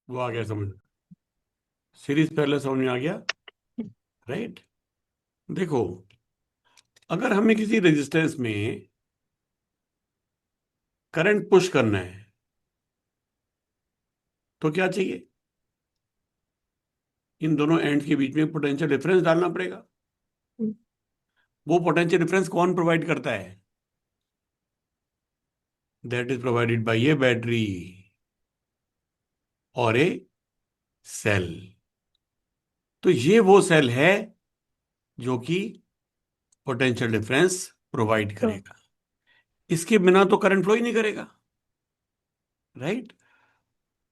वो आ गया समझ। सीरीज पहले समझ में आ गया। राइट। देखो, अगर हमें किसी रेजिस्टेंस में करंट पुश करना है तो क्या चाहिए? इन दोनों एंड के बीच में पोटेंशियल डिफरेंस डालना पड़ेगा। वो पोटेंशियल डिफरेंस कौन प्रोवाइड करता है? That is provided by A battery और ए सेल। तो ये वो सेल है जो कि पोटेंशियल डिफरेंस प्रोवाइड तो करेगा। इसके बिना तो करंट फ्लो ही नहीं करेगा। राइट।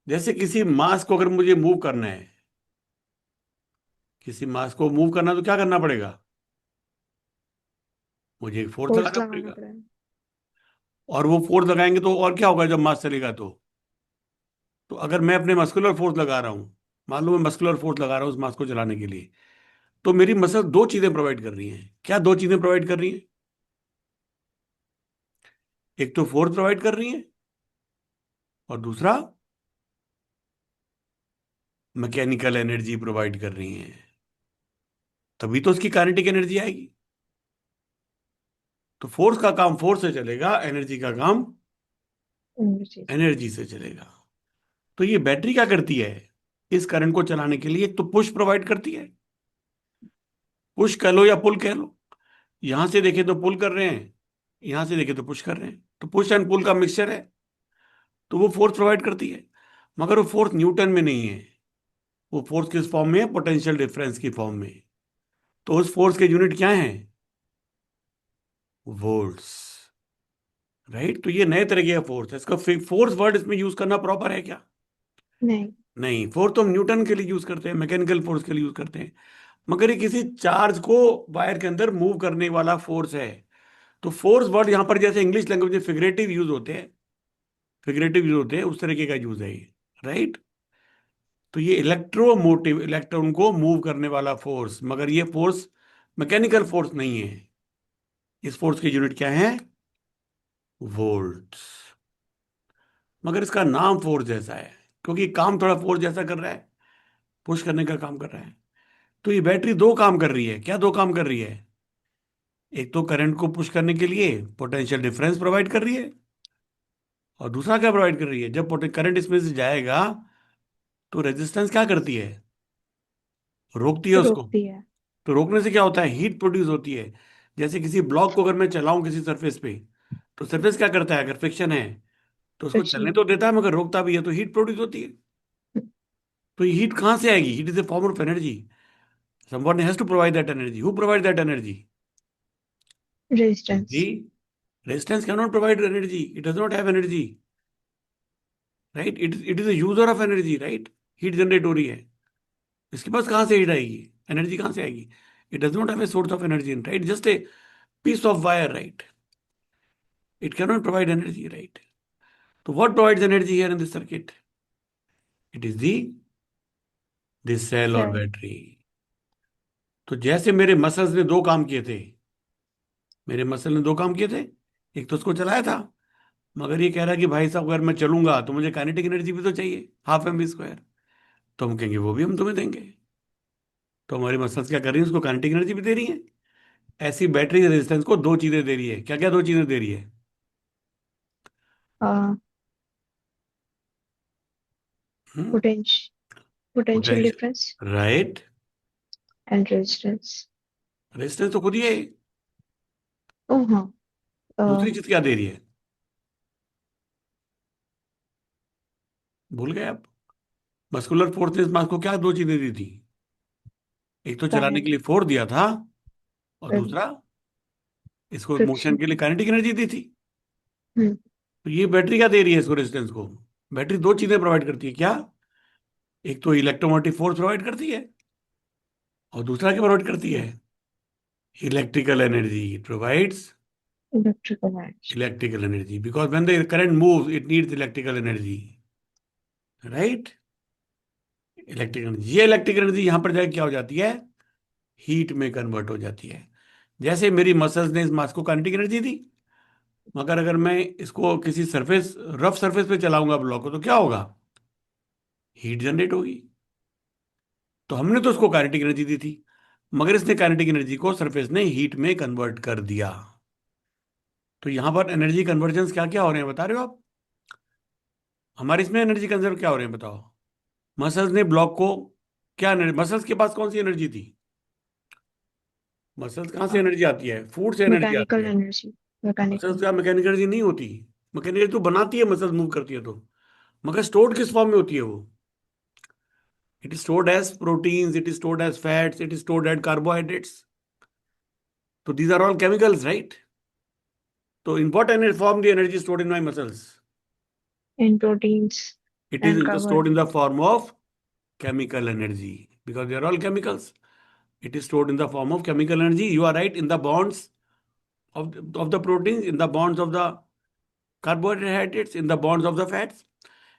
जैसे किसी मास को अगर मुझे मूव करना है, किसी मास को मूव करना तो क्या करना पड़ेगा? मुझे एक फोर्स फोर्स लगाना लगाना पड़ेगा। पड़ेगा। और वो फोर्स लगाएंगे तो और क्या होगा जब मास चलेगा तो अगर मैं अपने मस्कुलर फोर्स लगा रहा हूं, मान लो मैं मस्कुलर फोर्स लगा रहा हूं उस मास को चलाने के लिए, तो मेरी मसल दो चीजें प्रोवाइड कर रही हैं। क्या दो चीजें प्रोवाइड कर रही हैं? एक तो फोर्स प्रोवाइड कर रही है और दूसरा मैकेनिकल एनर्जी प्रोवाइड कर रही है। तभी तो उसकी काइनेटिक एनर्जी आएगी। तो फोर्स का काम फोर्स से चलेगा, एनर्जी का काम जी। एनर्जी से चलेगा। तो ये बैटरी क्या करती है? इस करंट को चलाने के लिए एक तो पुश प्रोवाइड करती है। पुश कह लो या पुल कह लो। यहां से देखे तो पुल कर रहे हैं, यहां से देखे तो पुश कर रहे हैं, तो पुश एंड पुल का मिक्सचर है। तो वो फोर्स प्रोवाइड करती है। मगर वो फोर्स न्यूटन में नहीं है। वो फोर्स किस फॉर्म में है? पोटेंशियल डिफरेंस की फॉर्म में। तो उस फोर्स के यूनिट क्या है? वोल्ट्स। राइट। तो ये नए तरह का फोर्स है। इसका फोर्स वर्ड इसमें यूज करना प्रॉपर है क्या? नहीं। नहीं। फोर्स तो हम न्यूटन के लिए यूज करते हैं, मैकेनिकल फोर्स के लिए यूज करते हैं। मगर ये किसी चार्ज को वायर के अंदर मूव करने वाला फोर्स है। तो फोर्स वर्ड यहां पर जैसे इंग्लिश लैंग्वेज में फिगरेटिव यूज होते हैं, फिगरेटिव यूज होते हैं, उस तरीके का यूज है ये। राइट। तो ये इलेक्ट्रोमोटिव, इलेक्ट्रॉन को मूव करने वाला फोर्स, मगर ये फोर्स मैकेनिकल फोर्स नहीं है। इस फोर्स की यूनिट क्या है? वोल्ट्स। मगर इसका नाम फोर्स जैसा है, क्योंकि काम थोड़ा फोर्स जैसा कर रहा है, पुश करने का काम कर रहा है। तो ये बैटरी दो काम कर रही है। क्या दो काम कर रही है? एक तो करंट को पुश करने के लिए पोटेंशियल डिफरेंस प्रोवाइड कर रही है, और दूसरा क्या प्रोवाइड कर रही है? जब करंट इसमें से जाएगा तो रेजिस्टेंस क्या करती है? रोकती है उसको। रोकती है। तो रोकने से क्या होता है? हीट प्रोड्यूस होती है। जैसे किसी ब्लॉक को अगर मैं चलाऊं किसी सरफेस पे, तो सरफेस क्या करता है? अगर फ्रिक्शन है तो उसको चलने फ्रिक्शन। तो देता है, मगर रोकता भी है, तो हीट प्रोड्यूस होती है। तो ये हीट कहाँ से आएगी? Heat is a form of energy. Someone has to provide that energy. Who provide that energy? Resistance. जी। Resistance can not provide energy, it does not have energy. Right. It is a user of energy. Right. Heat generate हो रही है, इसके पास कहाँ से heat आएगी? Energy कहाँ से आएगी? It does not have a source of energy, right, just a piece of wire, right? It cannot provide energy, right? So what provides energy here in this circuit? It is the this cell or cell. battery. तो जैसे मेरे muscles ने दो काम किए थे, मेरे muscle ने दो काम किए थे। एक तो उसको चलाया था, मगर ये कह रहा है कि भाई साहब अगर मैं चलूंगा तो मुझे काइनेटिक एनर्जी भी तो चाहिए, हाफ एम वी स्क्वायर। तो हम कहेंगे वो भी हम तुम्हें देंगे। तो हमारी मसल्स क्या कर रही है? उसको काइनेटिक एनर्जी भी दे रही है। ऐसी बैटरी रेजिस्टेंस को दो चीजें दे रही है। क्या क्या दो चीजें दे रही है? पोटेंश potential difference potential, right. And resistance. Resistance तो खुद ही है। ओ हाँ। अ, दूसरी चीज क्या दे रही है? भूल गए आप? मस्कुलर फोर्स ने इस मास को क्या दो चीजें दी थी? एक तो चलाने के लिए फोर्स दिया था, और दूसरा इसको मोशन फ्रिक्शन। के लिए काइनेटिक एनर्जी दी थी। हम्म। तो ये बैटरी क्या दे रही है इसको, रेजिस्टेंस को? बैटरी दो चीजें प्रोवाइड करती है। क्या? एक तो इलेक्ट्रोमोटिव फोर्स प्रोवाइड करती है, और दूसरा क्या प्रोवाइड करती है? Electrical energy. It provides electrical energy. Electrical energy because when the current moves it needs electrical energy. Right. Electrical energy, ये इलेक्ट्रिकल एनर्जी यहां पर जाके क्या हो जाती है? हीट में कन्वर्ट हो जाती है। जैसे मेरी मसल्स ने इस मास को काइनेटिक एनर्जी दी, मगर अगर मैं इसको किसी सरफेस, रफ सरफेस पे चलाऊंगा ब्लॉक को, तो क्या होगा? हीट जनरेट होगी। तो हमने तो उसको काइनेटिक एनर्जी दी थी, मगर इसने काइनेटिक एनर्जी को सरफेस ने हीट में कन्वर्ट कर दिया। तो यहां पर एनर्जी कन्वर्जन क्या क्या हो रहे हैं बता रहे हो आप? हमारे इसमें एनर्जी कंजर्व क्या हो रहे हैं बताओ? मसल्स ने ब्लॉक को क्या, मसल्स के पास कौन सी एनर्जी थी? मसल्स कहाँ से एनर्जी आती है? फूड से एनर्जी आती मैकेनिकल है। एनर्जी। मैकेनिकल। मसल्स का मैकेनिकल एनर्जी नहीं होती। मैकेनिकल एनर्जी तो बनाती है, मसल्स मूव करती है तो। मगर स्टोर्ड किस फॉर्म में होती है वो? It is stored as proteins, it is stored as fats, it is stored as carbohydrates. तो these are all chemicals, right? तो in what energy form the energy is stored in my muscles? In proteins It is and stored in the carbohydrates. form of chemical energy because they are all chemicals. It is stored in the form of chemical energy. You are right, in the bonds of the proteins, in the bonds of the carbohydrates, in the bonds of the fats.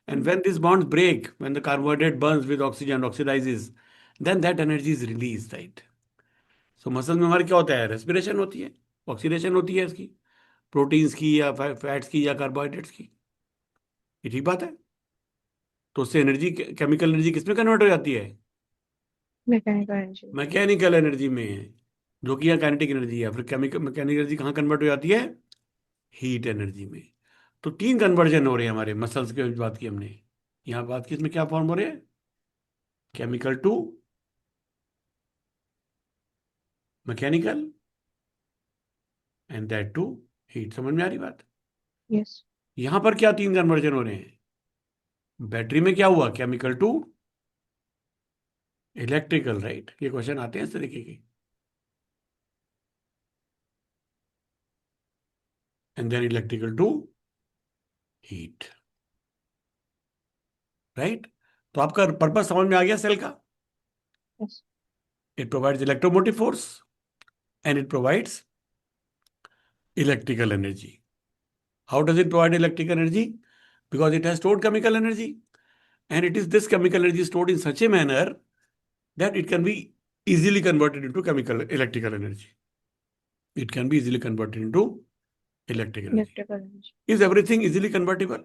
And when these bonds break, when the carbohydrate burns with oxygen, oxidizes, then that energy is released, right? So muscle में हमारे क्या होता है? Respiration होती है, oxidation होती है इसकी, प्रोटीन्स की या फैट्स की या कार्बोहाइड्रेट्स की। ये ठीक बात है। तो उससे एनर्जी, केमिकल एनर्जी किसमें कन्वर्ट हो जाती है? Mechanical energy. मैकेनिकल एनर्जी में, जो कि यहाँ काइनेटिक एनर्जी है। फिर केमिकल मैकेनिकल एनर्जी कहाँ कन्वर्ट हो जाती है? हीट एनर्जी में। तो तीन कन्वर्जन हो रहे हैं हमारे मसल्स की बात की हमने। यहाँ बात की इसमें क्या फॉर्म हो रहे हैं? Chemical to mechanical, and that to heat. समझ में आ रही बात? यस। यहाँ पर क्या तीन कन्वर्जन हो रहे हैं? बैटरी में क्या हुआ? Chemical to electrical, right? ये क्वेश्चन आते हैं इस तरीके के। And then electrical to heat, right? तो आपका पर्पस समझ में आ गया सेल का? Yes. It provides electromotive force and it provides electrical energy. How does it provide electrical energy? Because it has stored chemical energy. And it is this chemical energy stored in such a manner that it can be easily converted into chemical electrical energy. It can be easily converted into electrical energy. Electrical energy. Is everything easily convertible?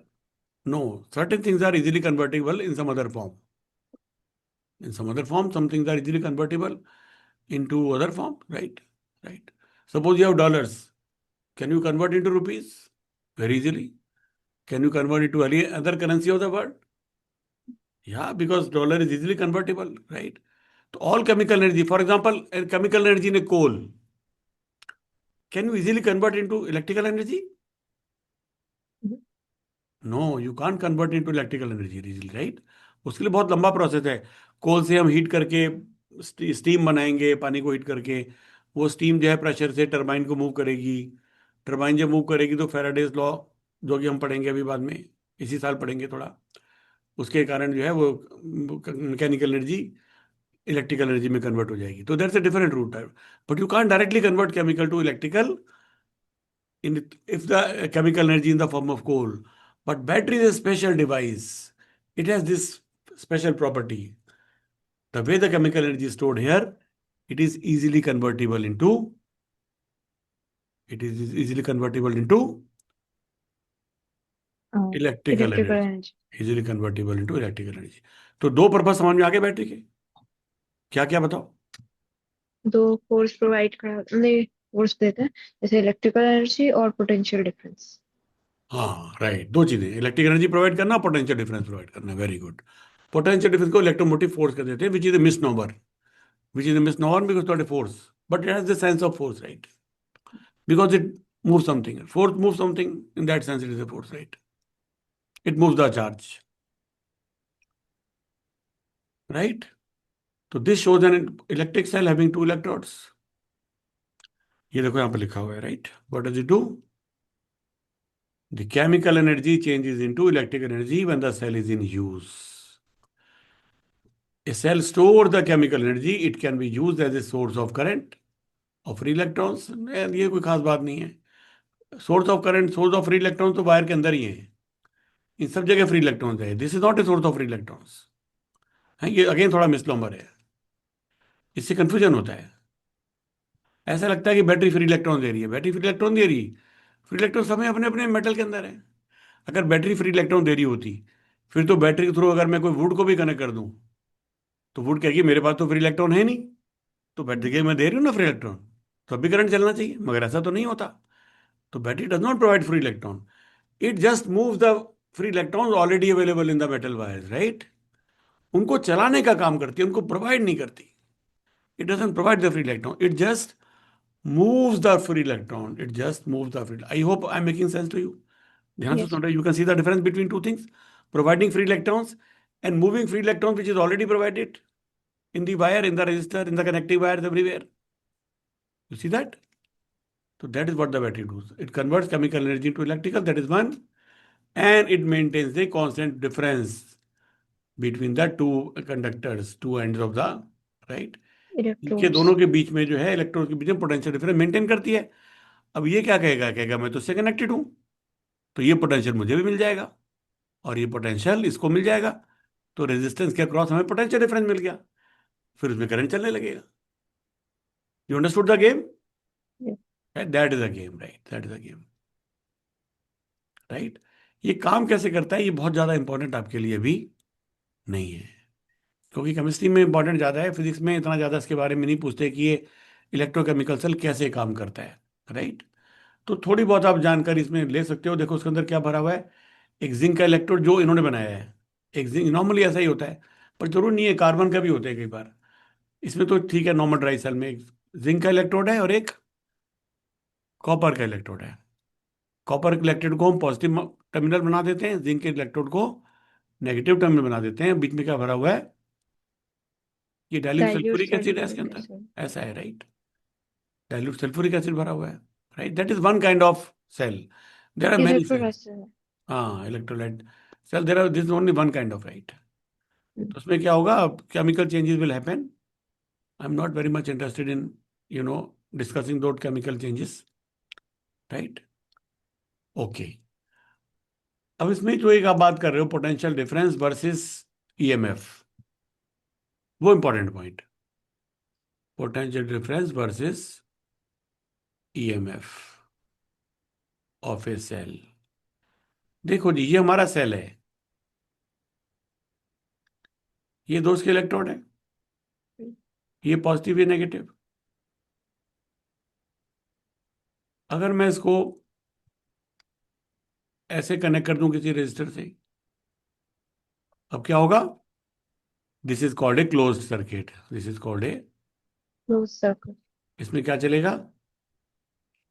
No. Certain things are easily convertible in some other form. In some other form, some things are easily convertible into other form, right? Right. Suppose you have dollars. Can you convert into rupees? Very easily. Can you convert it to any other currency of the world? Yeah, because dollar is easily convertible, right? So all chemical energy, for example, chemical energy in a coal, can you easily convert into electrical energy? No, you can't convert into electrical energy easily, right? उसके लिए बहुत लंबा process है। कोल से हम heat करके steam बनाएंगे, पानी को हीट करके। वो स्टीम जो है प्रेशर से टरबाइन को मूव करेगी। टरबाइन जब मूव करेगी तो फैराडेज लॉ, जो कि हम पढ़ेंगे अभी बाद में, इसी साल पढ़ेंगे थोड़ा, उसके कारण जो है वो मैकेनिकल एनर्जी इलेक्ट्रिकल एनर्जी में कन्वर्ट हो जाएगी। तो दैट्स अ डिफरेंट रूट है। But you can't directly convert chemical to electrical in if the chemical energy in the form of coal. But battery is a special device. It has this special property. The way the chemical energy is stored here, it is easily convertible into, it is easily convertible into electrical electrical energy. Energy. Easily convertible into electrical energy. तो दो purpose समझ में आ गए battery के? क्या क्या बताओ? दो फोर्स प्रोवाइड कर नहीं, फोर्स देते हैं, जैसे इलेक्ट्रिकल एनर्जी और पोटेंशियल डिफरेंस। हाँ राइट, दो चीजें, इलेक्ट्रिक एनर्जी प्रोवाइड करना, पोटेंशियल डिफरेंस प्रोवाइड करना। Very good. पोटेंशियल डिफरेंस को इलेक्ट्रोमोटिव फोर्स कर देते हैं, which is a misnomer, which is a misnomer because it's not a force, but it has the sense of force, right? Because it moves something. Force moves something. In that sense, it is a force, right? It moves the charge, right? So this shows an electric cell having two electrodes. ये देखो यहाँ पे लिखा हुआ है, right? What does it do? The chemical energy changes into electric energy when the cell is in use. A cell stores the chemical energy. It can be used as a source of current of free electrons. ये कोई खास बात नहीं है। Source of current, source of free electron तो wire के अंदर ही है। इन सब जगह फ्री इलेक्ट्रॉन्स है। This is not a source of free electrons है। ये अगेन थोड़ा मिसनोमर है, इससे कंफ्यूजन होता है। ऐसा लगता है कि बैटरी फ्री इलेक्ट्रॉन दे रही है। बैटरी फ्री इलेक्ट्रॉन दे रही, फ्री इलेक्ट्रॉन समय अपने अपने मेटल के अंदर है। अगर बैटरी फ्री इलेक्ट्रॉन दे रही होती फिर तो बैटरी के थ्रू अगर मैं कोई वुड को भी कनेक्ट कर दूं तो वुड कहेगी मेरे पास तो फ्री इलेक्ट्रॉन है नहीं, तो बैटरी के मैं दे रही हूँ ना फ्री इलेक्ट्रॉन, तो अभी करंट चलना चाहिए, मगर ऐसा तो नहीं होता। तो battery does not provide free electron, it just moves the free electrons already available in the metal wires, right. उनको चलाने का काम करती है, उनको प्रोवाइड नहीं करती। It doesn't provide the free electron, it just moves the free electron. It just moves the free. I hope I'm making sense to you. ध्यान से Yes. सुन रहे, you can see the difference between two things: providing free electrons and moving free electrons, which is already provided in the wire, in the resistor, in the connecting wires everywhere. You see that? So that is what the battery does. It converts chemical energy into electrical. That is one, and it maintains the constant difference between the two conductors, two ends of the right. इनके Electrodes. दोनों के बीच में जो है electron के बीच में potential difference maintain करती है। अब ये क्या कहेगा, कहेगा मैं तो इससे कनेक्टेड हूं, तो ये पोटेंशियल मुझे भी मिल जाएगा और ये पोटेंशियल इसको मिल जाएगा, तो रेजिस्टेंस के अक्रॉस हमें पोटेंशियल डिफरेंस मिल गया, फिर उसमें करंट चलने लगेगा। You understood the game? Yeah. That is a game, right, that is a game, right. ये काम कैसे करता है ये बहुत ज्यादा इंपॉर्टेंट आपके लिए भी नहीं है, क्योंकि केमिस्ट्री में इंपॉर्टेंट ज्यादा है, फिजिक्स में इतना ज्यादा इसके बारे में नहीं पूछते कि ये इलेक्ट्रोकेमिकल सेल कैसे काम करता है, राइट। तो थोड़ी बहुत आप जानकारी इसमें ले सकते हो। देखो उसके अंदर क्या भरा हुआ है, एक जिंक का इलेक्ट्रोड जो इन्होंने बनाया है, एक जिंक, नॉर्मली ऐसा ही होता है पर जरूर नहीं है, कार्बन का भी होता है कई बार। इसमें तो ठीक है, नॉर्मल ड्राई सेल में एक जिंक का इलेक्ट्रोड है और एक कॉपर का इलेक्ट्रोड है। कॉपर के इलेक्ट्रोड को हम पॉजिटिव टर्मिनल बना देते हैं, जिंक के इलेक्ट्रोड को नेगेटिव टर्मिनल बना देते हैं। बीच में क्या भरा हुआ है, ये डाइल्यूट Dilute सल्फ्यूरिक एसिड है इसके sulfuric अंदर, acid. ऐसा है, राइट। डाइल्यूट सल्फ्यूरिक एसिड भरा हुआ है, right. That is one kind of cell, there are many cells. Electrolysis. हाँ, electrolyte cell, there are, this only one kind of, right. Mm. तो उसमें क्या होगा, chemical changes will happen. I am not very much interested in you know discussing that chemical changes, right. Okay, अब इसमें जो एक आप बात कर रहे हो पोटेंशियल डिफरेंस वर्सेस ईएमएफ, वो important point, potential difference versus EMF of a cell. देखो जी, ये हमारा सेल है, ये दो इसके इलेक्ट्रोड है, Mm. ये पॉजिटिव ये नेगेटिव। अगर मैं इसको ऐसे कनेक्ट कर दूं किसी रेजिस्टर से, अब क्या होगा, this is called a closed circuit, this is called a, Closed circuit. इसमें क्या चलेगा,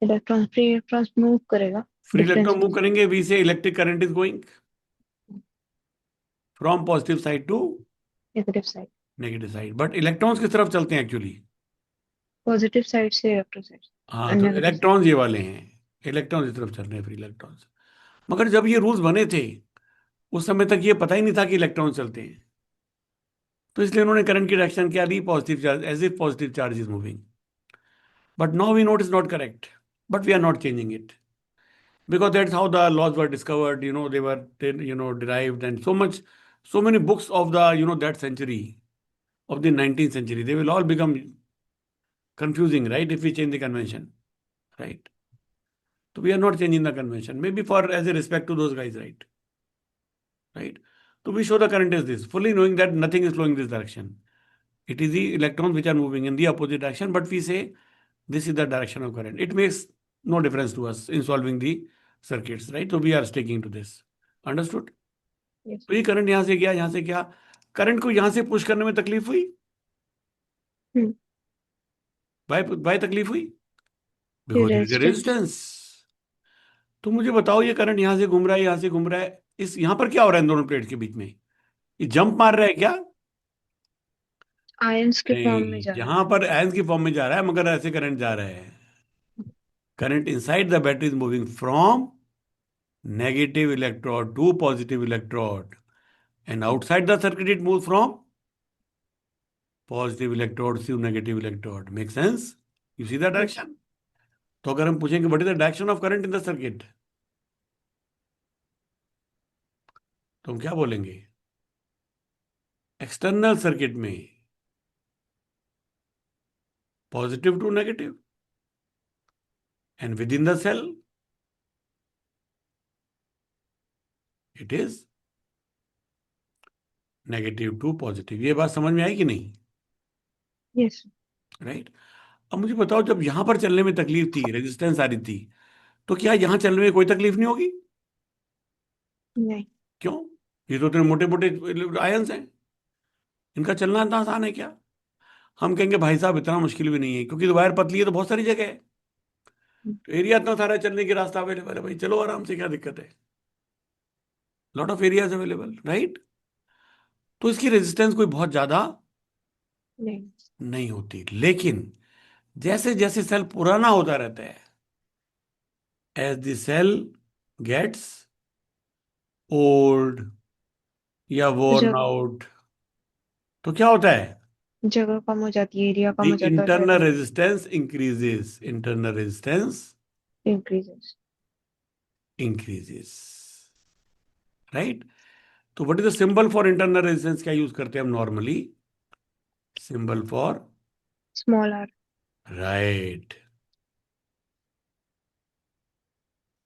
Free electrons move करेगा. फ्री Difference इलेक्ट्रॉन में मूव से. करेंगे, we say electric current is going from positive side to Negative side. Negative side, but electrons किस तरफ चलते हैं एक्चुअली। Positive side से electrolyte. हाँ, And तो negative side. इलेक्ट्रॉन्स ये वाले हैं, इलेक्ट्रॉन्स की तरफ चल रहे हैं, फ्री इलेक्ट्रॉन्स। मगर जब ये रूल्स बने थे उस समय तक ये पता ही नहीं था कि इलेक्ट्रॉन चलते हैं, तो इसलिए उन्होंने करंट की डायरेक्शन क्या ली, positive charge, as if positive charge is moving. But now we know it is not correct, but we are not changing it, because that's how the laws were discovered, they were derived, and so many books of the that century, of the 19th century, they will all become confusing, right, if we change the convention, right. So we are not changing the convention, maybe for as a respect to those guys, right. So we show the current is this, fully knowing that nothing is flowing this direction. It is the electrons which are moving in the opposite direction, but we say this is the direction of current. It makes no difference to us in solving the circuits, right. So we are sticking to this. Understood? Yes. तो ये current यहां से गया, यहां से क्या, current को यहां से पुश करने में तकलीफ हुई, Hmm. बाय बाय तकलीफ हुई, because there is a Resistance. Resistance. तो मुझे बताओ, ये करंट यहां से घूम रहा है, यहां से घूम रहा है, इस यहां पर क्या हो रहा है इन दोनों प्लेट के बीच में, ये जंप मार रहा है क्या? Ions के form में नहीं, जा रहा है. यहां पर आयंस की फॉर्म में जा रहा है, मगर ऐसे करंट जा रहा है, current inside the battery is moving from negative electrode to positive electrode, and outside the circuit it move from positive electrode to negative electrode. Make sense? You see the Yes. Direction. तो अगर हम पूछेंगे what is the direction of current in the circuit, तो हम क्या बोलेंगे, external circuit में positive to negative, and within the cell it is -2 positive. ये बात समझ में आई कि नहीं? यस। राइट। अब मुझे बताओ, जब यहां पर चलने में तकलीफ थी, रेजिस्टेंस आ रही थी, तो क्या यहां चलने में कोई तकलीफ नहीं होगी? नहीं। क्यों? ये तो इतने मोटे मोटे आयंस हैं, इनका चलना इतना आसान है क्या? हम कहेंगे भाई साहब इतना मुश्किल भी नहीं है, क्योंकि तो वायर पतली है तो बहुत सारी जगह है, तो एरिया इतना सारा है, चलने की रास्ता अवेलेबल है, भाई चलो आराम से, क्या दिक्कत है? Lot of areas available, right? तो इसकी रेजिस्टेंस कोई बहुत ज्यादा नहीं। नहीं होती। लेकिन जैसे जैसे सेल पुराना होता रहता है, as the cell gets old या वोर्न जगह आउट, तो क्या होता है? जगह कम हो जाती है, एरिया कम द हो जाता है सेल इंटरनल में। Resistance increases, internal resistance increases. Increases, right? तो what is the symbol for internal resistance? क्या यूज करते हैं हम normally? Symbol for, small R. Right,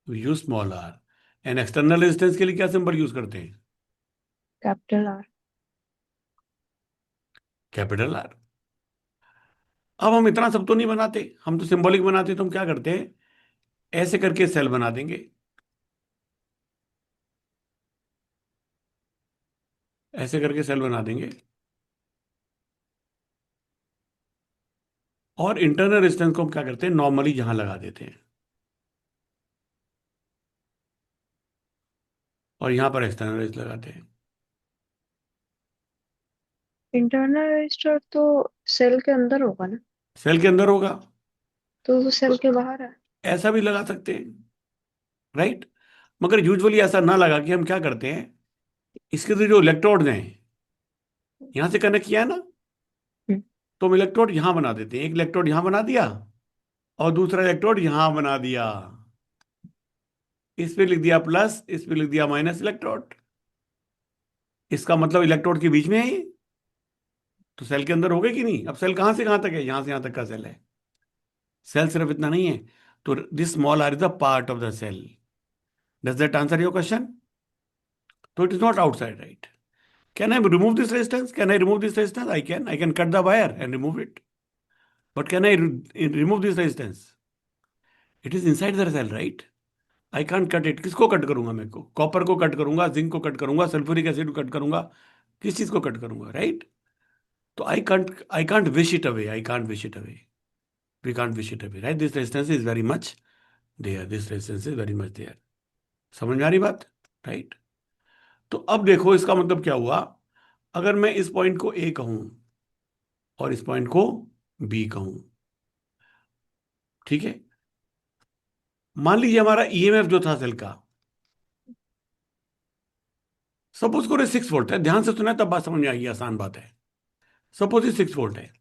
use small R. And external resistance के लिए क्या सिंबल यूज करते हैं? Capital R. Capital R. अब हम इतना सब तो नहीं बनाते, हम तो सिंबॉलिक बनाते, तो हम क्या करते हैं, ऐसे करके सेल बना देंगे, ऐसे करके सेल बना देंगे, और इंटरनल रेजिस्टेंस को हम क्या करते हैं, नॉर्मली यहां लगा देते हैं, और यहां पर एक्सटर्नल रेजिस्टेंस लगाते हैं। इंटरनल रजिस्टर तो सेल के अंदर होगा ना? सेल के अंदर होगा, तो वो सेल के बाहर है। ऐसा भी लगा सकते हैं, राइट? मगर यूजुअली ऐसा ना लगा कि हम क्या करते हैं, इसके तो जो इलेक्ट्रोड्स हैं, यहां से कनेक्ट किया है ना, हम्म। तो हम इलेक्ट्रोड यहां बना देते हैं, एक इलेक्ट्रोड यहां बना दिया और दूसरा इलेक्ट्रोड यहां बना दिया, इस पे लिख दिया प्लस, इस पे लिख दिया माइनस इलेक्ट्रोड। इसका मतलब इलेक्ट्रोड के बीच में है ये, तो सेल के अंदर हो गए कि नहीं? अब सेल कहां से कहां तक है? यहां से यहां तक का सेल है। सेल सिर्फ इतना नहीं है, तो this small R is the part of the cell. Does that answer your question? तो it is not outside, right? Can I remove this resistance? Can I remove this resistance? I can. I can cut the wire and remove it. But can I remove this resistance? It is inside the cell, right? I can't cut it. किसको cut करूंगा? मैं को copper को cut करूंगा, zinc को cut करूंगा, sulphuric acid को cut करूंगा, किस चीज को कट करूंगा, राइट? तो I can't wish it away, I can't wish it away, we can't wish it away, right? This resistance is very much there, this resistance is very much there. समझ में आ रही बात? राइट। तो अब देखो इसका मतलब क्या हुआ, अगर मैं इस पॉइंट को ए कहूं और इस पॉइंट को बी कहूं, ठीक है? मान लीजिए हमारा ईएमएफ जो था सेल का, सपोज करो 6 वोल्ट है, ध्यान से सुना तब बात समझ में आएगी, आसान बात है। सपोज ये 6 वोल्ट है,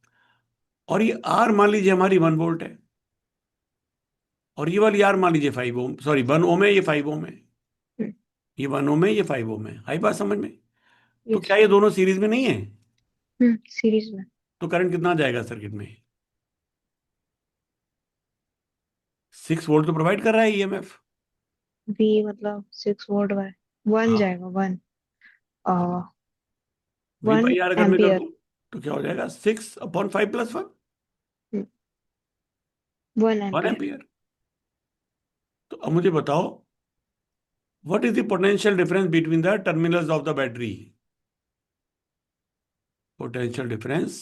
और ये आर मान लीजिए हमारी 1 वोल्ट है, और ये वाली आर मान लीजिए 5 ओम, सॉरी 1 ओम है, ये 5 ओम है, ये 1 ओम है, ये 5 ओम है। आई बात समझ में? तो यस। क्या ये दोनों सीरीज में नहीं है? सीरीज में। तो करंट कितना जाएगा सर्किट में? 6 वोल्ट तो प्रोवाइड कर रहा है ईएमएफ। बी मतलब 6 वोल्ट बाय वन हाँ, जाएगा, one. V one by R अगर मैं कर एम्पियर। दूं, तो क्या हो जाएगा? 6/5 + 1, वन 1 एम्पियर। एम्पियर। तो अब मुझे बताओ, what is the potential difference between the terminals of the battery? Potential difference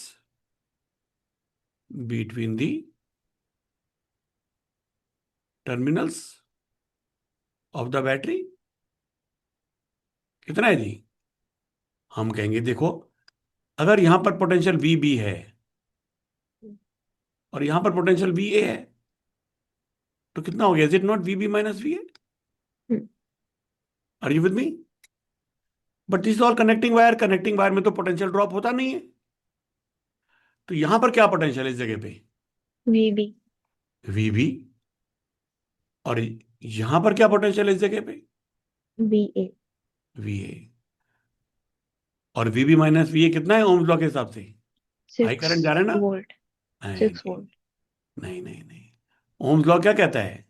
between the terminals of the battery कितना है जी? हम कहेंगे देखो, अगर यहां पर पोटेंशियल वी बी है और यहां पर पोटेंशियल वी ए है, तो कितना हो गया? Is it not V B minus V A? Are you with me? But this all connecting wire, connecting wire में तो पोटेंशियल ड्रॉप होता नहीं है, तो यहां पर क्या पोटेंशियल है इस जगह पे? V B. V B. और यहां पर क्या पोटेंशियल है इस जगह पे? B A. V A. और V B minus V A कितना है ओम्स लॉ के हिसाब से? हाई सिक्स करंट जा रहा है ना? वोल्ट नहीं, 6 वोल्ट। नहीं, नहीं, नहीं। ओम्स लॉ क्या कहता है?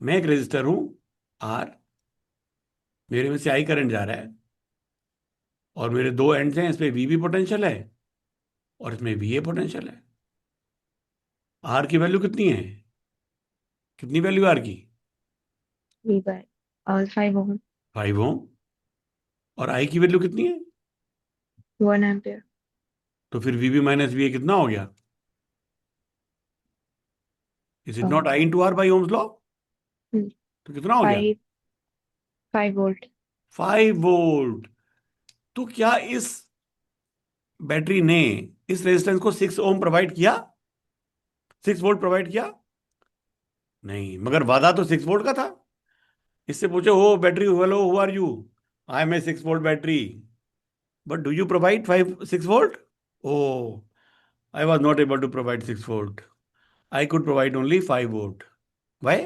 मैं एक रेजिस्टर हूं, आर, मेरे में से आई करंट जा रहा है, और मेरे दो एंड्स हैं, इसमें वी भी पोटेंशियल है और इसमें वी ए पोटेंशियल है। आर की वैल्यू कितनी है? कितनी वैल्यू आर की? V by 5 ohm, 5 ओम। और आई की वैल्यू कितनी है? 1 ampere. तो फिर V B minus V A कितना हो गया? Is it not I uh, into R by Ohm's law? hmm, तो कितना हो गया? 5 volt. 5 वोल्ट। तो क्या इस बैटरी ने इस रेजिस्टेंस को 6 ओम प्रोवाइड किया? 6 वोल्ट प्रोवाइड किया? नहीं, मगर वादा तो 6 वोल्ट का था। इससे पूछो, हो battery, hello, who are you? I am a 6 volt battery, but do you provide 6 volt? Oh, I was not able to provide 6 volt. I could provide only 5 volt. Why?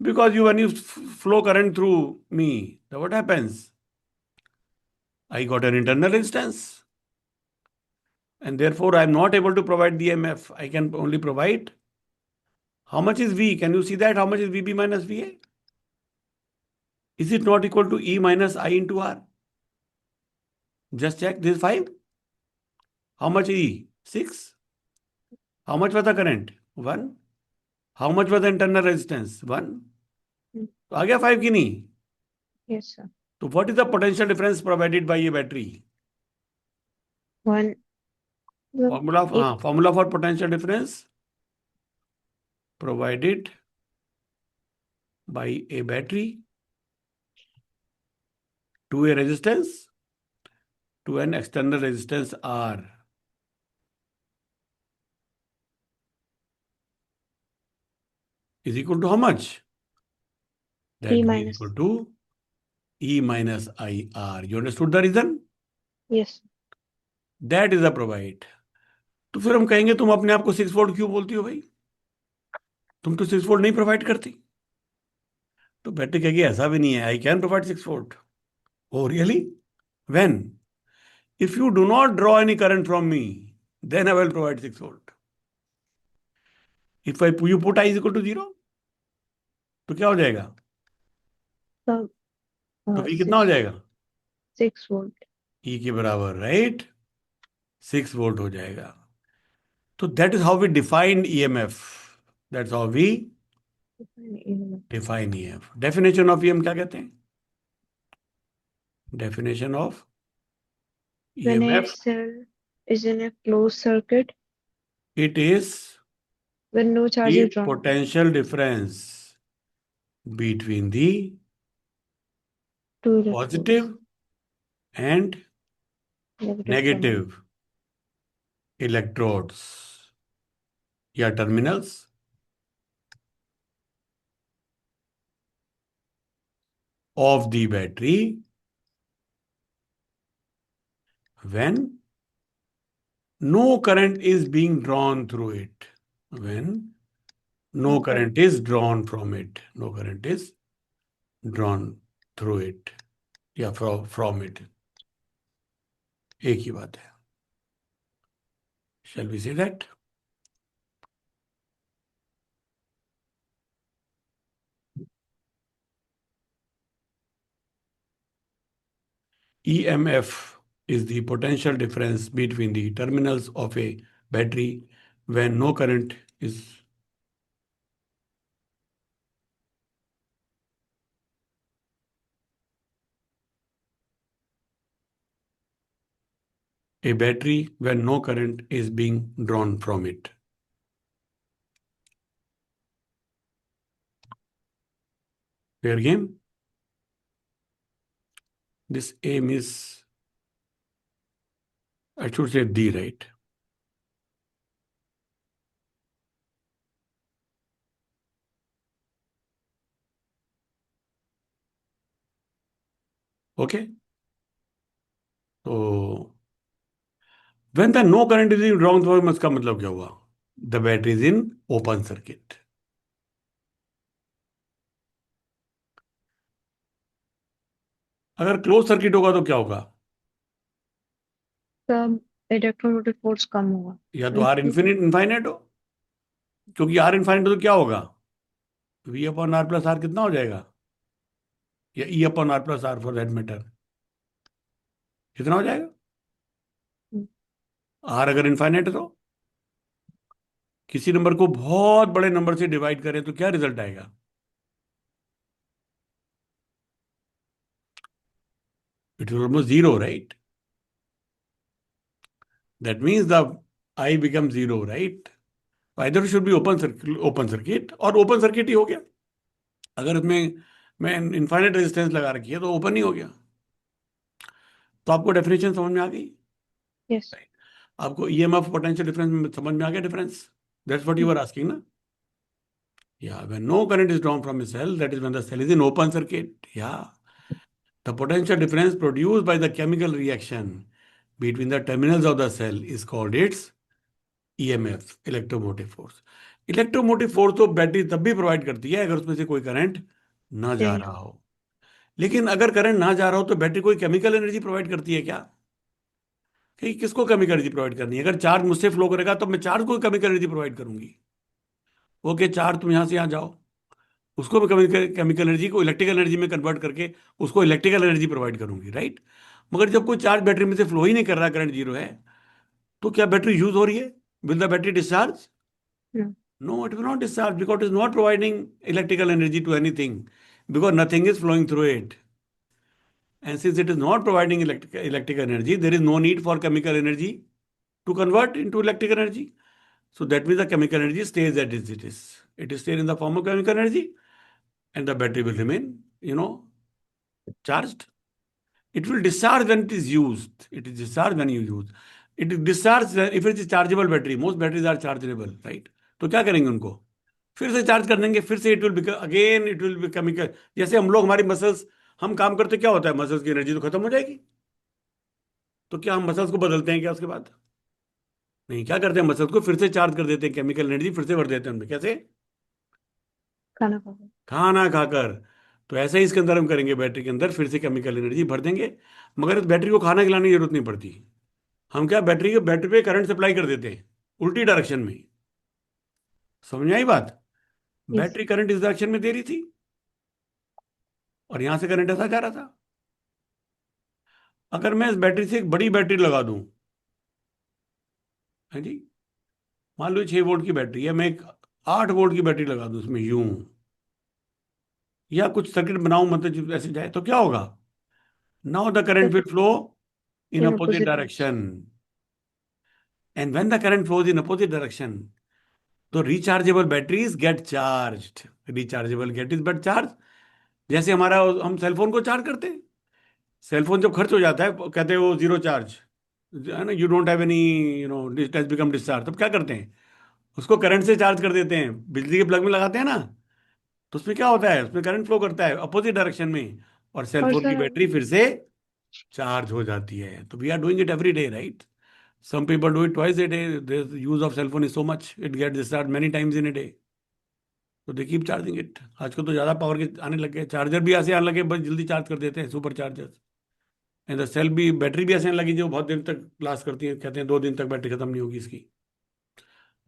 Because when you flow current through me, then what happens? I got an internal instance, and therefore I am not able to provide the EMF. I can only provide, how much is V? Can you see that? How much is VB minus VA? Is it not equal to E minus I into R? Just check this 5. How much E? 6. How much was the current? 1. How much was the internal resistance? 1. Hmm, तो आ गया 5 की नहीं? Yes, sir. तो what is the potential difference provided by a battery? One. The Formula, it formula for potential difference provided by a battery to a resistance to an external resistance R is equal to how much? E That V is minus. equal to E minus IR. You understood the reason? Yes. That is the provide. तो फिर हम कहेंगे, तुम अपने आप को 6 volt क्यों बोलती हो भाई? तुम तो 6 वोल्ट नहीं प्रोवाइड करती। तो बैटरी कहेगी ऐसा भी नहीं है, I can provide 6 volt. Oh really? When? If you do not draw any current from me, then I will provide 6 volt. If I you put I is equal to 0, तो क्या हो जाएगा? So तो वी कितना हो 6 जाएगा? 6 volt. ई के बराबर, राइट? 6 वोल्ट हो जाएगा। तो that is how we define EMF. That's how we EMF. Define EMF. Definition of EM क्या कहते हैं? Definition of When a EMF, cell is in a closed circuit, it is when no charge the is drawn, potential difference between the two electrodes, positive and negative terminal. Negative electrodes या terminals of the battery when no current is being drawn through it. When no Okay. current is drawn from it. No current is drawn through it. या from it. एक ही बात है. Shall we say that? EMF is the potential difference between the terminals of a battery when no current is a battery when no current is being drawn from it. Fair game? This aim is, I should say, D, right? Okay. तो when the no current is in wrong through, इसका मतलब क्या हुआ? The battery is in open circuit. अगर close circuit होगा तो क्या होगा? तब इलेक्ट्रोमोटिव फोर्स कम होगा। या तो आर इनफाइनाइट हो, क्योंकि आर इनफाइनाइट हो तो क्या होगा? V upon R plus R कितना हो जाएगा? या E upon R plus R for that matter. कितना हो जाएगा? हम्म, आर अगर इनफाइनाइट है तो किसी नंबर को बहुत बड़े नंबर से डिवाइड करें तो क्या रिजल्ट आएगा? It will almost zero, right? That means the I become zero, right? Either should be open circuit, open circuit, और ओपन सर्किट ही हो गया। अगर उसमें मैं इनफाइनाइट रेजिस्टेंस लगा रखी है तो ओपन ही हो गया। तो आपको डेफिनेशन समझ में आ गई? यस। आपको ईएमएफ पोटेंशियल डिफरेंस समझ में आ गया? Difference, that's what you are asking ना? Yeah, when no current is drawn from a cell, that is when the cell is in open circuit. Yeah, the potential difference produced by the chemical reaction between the terminals of the cell is called its EMF, electromotive force. Electromotive force तो battery तब भी provide करती है अगर उसमें से कोई current ना जा सही। रहा हो। लेकिन अगर करंट ना जा रहा हो तो बैटरी कोई केमिकल एनर्जी प्रोवाइड करती है क्या? कि किसको केमिकल एनर्जी प्रोवाइड करनी है? अगर चार्ज मुझसे फ्लो करेगा तो मैं चार्ज को केमिकल एनर्जी प्रोवाइड करूंगी। ओके, चार्ज तुम यहां से यहां जाओ, उसको मैं केमिकल एनर्जी को इलेक्ट्रिकल एनर्जी में कन्वर्ट करके उसको इलेक्ट्रिकल एनर्जी प्रोवाइड करूंगी, राइट? मगर जब कोई चार्ज बैटरी में से फ्लो ही नहीं कर रहा, करंट जीरो है, तो क्या बैटरी यूज हो रही है? Will the battery discharge? No. No, it will not discharge because it is not providing electrical energy to anything, because nothing is flowing through it. And since it is not providing electrical energy, there is no need for chemical energy to convert into electrical energy. So that means the chemical energy stays as it is. It is still in the form of chemical energy, and the battery will remain, charged. It will discharge when it is used. It is discharged when you use. It is discharged if it is chargeable battery. Most batteries are chargeable, right? तो क्या करेंगे उनको? फिर से charge कर देंगे, फिर से it will become again, it will B chemical. जैसे हम लोग, हमारी मसल्स, हम काम करते क्या होता है, मसल्स की एनर्जी तो खत्म हो जाएगी। तो क्या हम मसल्स को बदलते हैं क्या उसके बाद? नहीं, क्या करते हैं, मसल्स को फिर से चार्ज कर देते हैं, केमिकल एनर्जी फिर से भर देते हैं उनमें। कैसे? खाना खाओ। खाना खाकर। तो ऐसा ही इसके अंदर हम करेंगे, बैटरी के अंदर फिर से केमिकल एनर्जी भर देंगे। मगर इस बैटरी को खाना खिलाने की जरूरत नहीं पड़ती। हम क्या, बैटरी पे करंट सप्लाई कर देते हैं उल्टी डायरेक्शन में। समझ में आई बात? यस। बैटरी करंट इस डायरेक्शन में दे रही थी और यहां से करंट ऐसा जा रहा था। अगर मैं इस बैटरी से एक बड़ी बैटरी लगा दूं, है जी, मान लो 6 वोल्ट की बैटरी है, मैं एक 8 वोल्ट की बैटरी लगा दूं उसमें यूं, या कुछ सर्किट बनाऊं, मतलब ऐसे जाए, तो क्या होगा? Now the current will flow in in opposite opposite. Direction. And when the current flows in opposite direction, तो rechargeable batteries get charged. Rechargeable get is but charge. जैसे हमारा, हम सेल फोन को चार्ज करते हैं। सेल फोन जब खर्च हो जाता है, कहते हैं वो जीरो चार्ज है ना, you don't have any, it has become discharge. तब क्या करते हैं, उसको करंट से चार्ज कर देते हैं, बिजली के प्लग में लगाते हैं ना। तो उसमें क्या होता है, उसमें करंट फ्लो करता है अपोजिट डायरेक्शन में, और सेल और फोन की सर। बैटरी फिर से चार्ज हो जाती है। तो we are doing it every day, right? Some people do it twice a day. The use of cell phone is so much, it get discharge many times in a day. तो they keep charging it. आजकल तो ज्यादा power के आने लगे, charger भी ऐसे आने लगे, बस जल्दी चार्ज कर देते हैं, super charger. And the cell भी, बैटरी भी ऐसे आने लगी जो बहुत दिन तक लास्ट करती है, कहते हैं 2 दिन तक बैटरी खत्म नहीं होगी इसकी।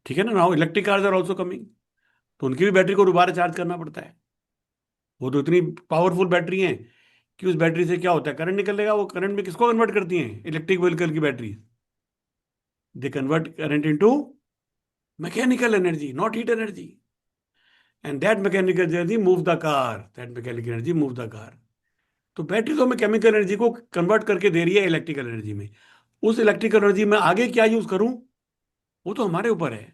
ठीक है ना? Now electric cars are also coming, तो उनकी भी बैटरी को दोबारा चार्ज करना पड़ता है। वो तो इतनी पावरफुल बैटरी हैं कि उस बैटरी से क्या होता है, करंट निकलेगा, वो करंट में किसको कन्वर्ट करती हैं? इलेक्ट्रिक व्हीकल की battery. They convert current into mechanical energy, not heat energy. And that mechanical energy move the car, that mechanical energy move the car. तो बैटरी तो हमें केमिकल एनर्जी को कन्वर्ट करके दे रही है इलेक्ट्रिकल एनर्जी में। उस इलेक्ट्रिकल एनर्जी में आगे क्या यूज करूं, वो तो हमारे ऊपर है।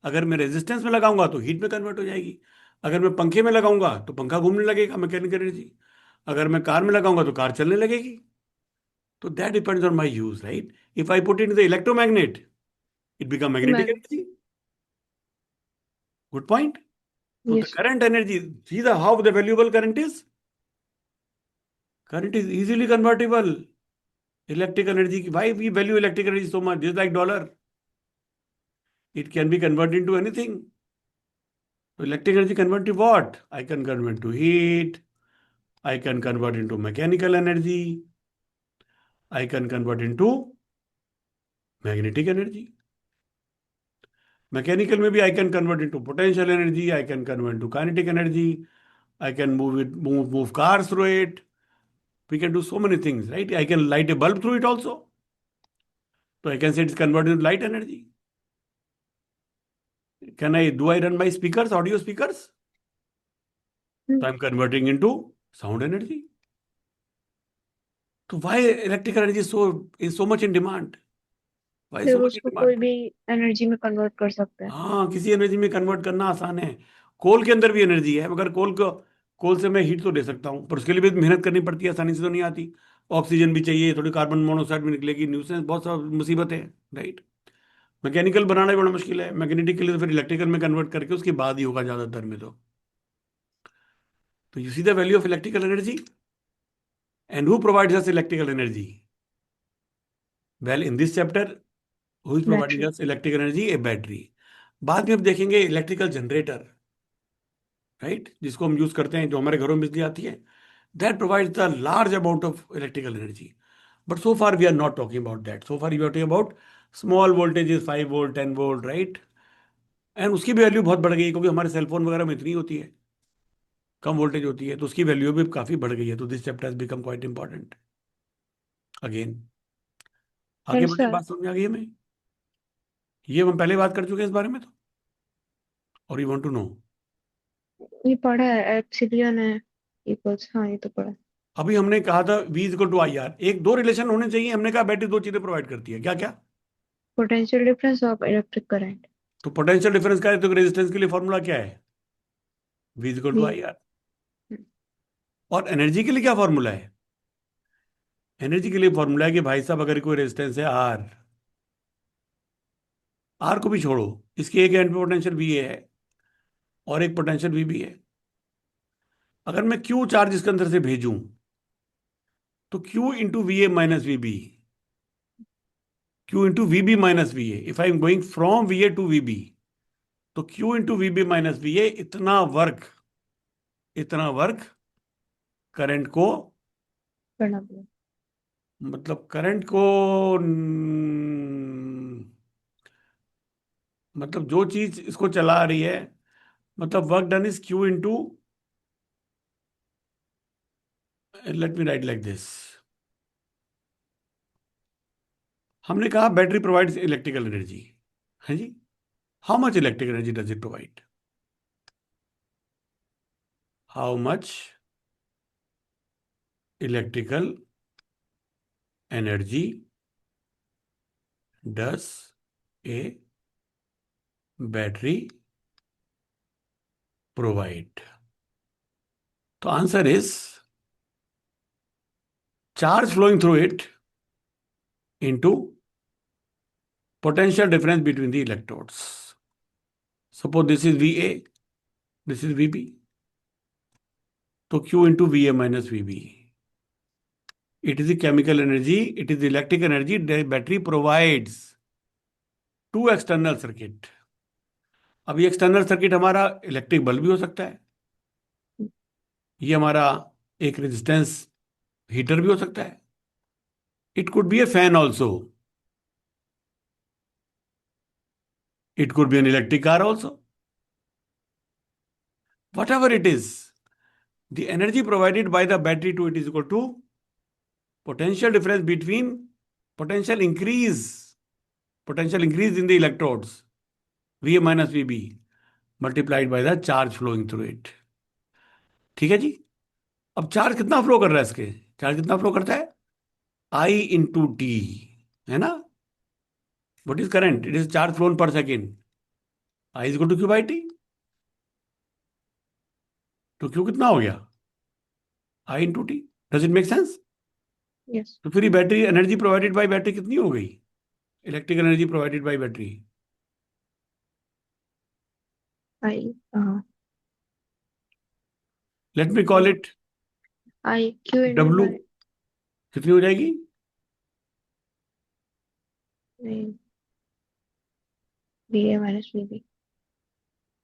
अगर मैं रेजिस्टेंस में लगाऊंगा तो हीट में कन्वर्ट हो जाएगी। अगर मैं पंखे में लगाऊंगा तो पंखा घूमने लगेगा, मैकेनिकल एनर्जी। अगर मैं कार में लगाऊंगा तो कार चलने लगेगी। तो that depends on my use, right? If I put in the electromagnet, it become magnetic mag. Energy. Good point. तो the yes. Current energy, see the how the valuable current is, current is easily convertible. Electrical energy की, why we value electrical energy so much, this like dollar, it can be converted into anything. तो electric energy convert to what? I can convert to heat, I can convert into mechanical energy, I can convert into magnetic energy. Mechanical में भी I can convert into potential energy, I can convert into kinetic energy, I can move cars through it. We can do so many things, right? I can light a bulb through it also. So I can say it's converted into light energy. Do I run my speakers, audio speakers? So I'm converting into sound energy. So why electrical energy is so much in demand? Why फिर so much in उसको कोई demand? भी energy में convert कर सकता है। हाँ, किसी एनर्जी में कन्वर्ट करना आसान है। कोल के अंदर भी एनर्जी है, मगर कोल से मैं हीट तो ले सकता हूँ, पर उसके लिए भी मेहनत करनी पड़ती है, आसानी से तो नहीं आती। ऑक्सीजन भी चाहिए, थोड़ी कार्बन मोनोऑक्साइड भी निकलेगी, न्यूसेंस, बहुत सारी मुसीबतें हैं, राइट। मैकेनिकल बनाना भी बड़ा मुश्किल है, मैग्नेटिक के लिए तो फिर इलेक्ट्रिकल में कन्वर्ट करके उसके बाद ही होगा ज्यादातर में तो you see the value of electrical energy and who provides us electrical energy? Well, in this chapter who is providing battery. Us electrical energy? A battery. बाद में अब देखेंगे इलेक्ट्रिकल जनरेटर, राइट, जिसको हम यूज करते हैं, जो हमारे घरों में बिजली आती है, that provides the large amount of electrical energy. But so far we are not talking about that, so far we are talking about small voltages, 5 volt, 10 volt, right. एंड उसकी भी वैल्यू बहुत बढ़ गई है, क्योंकि हमारे सेलफोन वगैरह में इतनी होती है, कम वोल्टेज होती है, तो उसकी वैल्यू भी काफी बढ़ गई है। तो this chapter has become quite important again. आगे एंड बढ़े, सर, बात समझ में आ गई हमें? ये हम पहले बात कर चुके हैं इस बारे में, तो और यू वांट टू नो? ये पढ़ा है, एप्सिलॉन है इक्वल्स, हाँ ये तो पढ़ा है। अभी हमने कहा था V equal to I R, एक दो रिलेशन होने चाहिए। हमने कहा बैटरी दो चीजें प्रोवाइड करती है, क्या क्या? Potential difference of electric current. तो पोटेंशियल डिफरेंस का है, तो रेजिस्टेंस के लिए फॉर्मूला क्या है? V equal to V. I R. और एनर्जी के लिए क्या फॉर्मूला है? एनर्जी के लिए फॉर्मूला है कि भाई साहब, अगर कोई रेजिस्टेंस है आर, आर को भी छोड़ो, इसके एक एंड पे पोटेंशियल वी है और एक पोटेंशियल वी भी है। अगर मैं क्यू चार्ज इसके अंदर से भेजूं, तो Q into V A minus V B, Q into V B minus V A, if I am going from V A to V B, तो Q into V B minus V A, इतना work current को, करना पड़ेगा। मतलब current को, मतलब जो चीज इसको चला रही है, मतलब work done is Q into, let me write like this. हमने कहा बैटरी प्रोवाइड्स इलेक्ट्रिकल एनर्जी, है जी। How much electrical energy does it provide? How much electrical energy does a battery provide? तो answer is charge flowing through it into potential difference between the electrodes. Suppose this is VA, this is VB. So Q into VA minus VB. It is the chemical energy, it is the electric energy the battery provides to external circuit. अब ये external circuit हमारा electric bulb भी हो सकता है, ये हमारा एक रेजिस्टेंस हीटर भी हो सकता है, it could be A fan also, it could be an electric car also, what ever it is, the energy provided by the battery to it is equal to potential difference between potential increase potential increase in the electrodes Va minus Vb multiplied by the charge flowing through it। ठीक है जी। अब charge कितना flow कर रहा है, इसके charge कितना flow करता है? I इंटू टी, है ना। What is current? It is charge flown per second, I is equal to Q by T. तो क्यू कितना हो गया? I into T. Does it make sense? Yes. तो फिर battery energy provided by battery कितनी हो गई? Electrical energy provided by battery, I, हाँ, let me call it I Q in W. By, कितनी हो जाएगी? V A minus V B.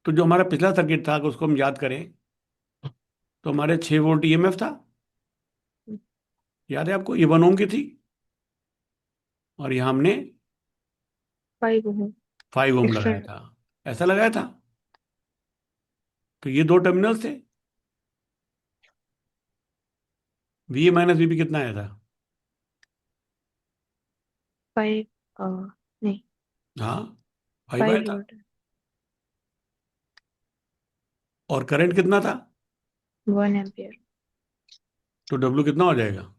तो जो हमारा पिछला सर्किट था, अगर उसको हम याद करें, तो हमारे 6 वोल्ट ईएमएफ था, याद है आपको? ये 1 ओम की थी, और यहां हमने 5 ओम 5 ओम लगाया एक्सटर्नल। था, ऐसा लगाया था। तो ये दो टर्मिनल थे, V A minus V B कितना आया था? 5, नहीं, हाँ, 5 आया 5 था। वोल्ट। और करंट कितना था? 1 एम्पियर। तो डब्ल्यू कितना हो जाएगा?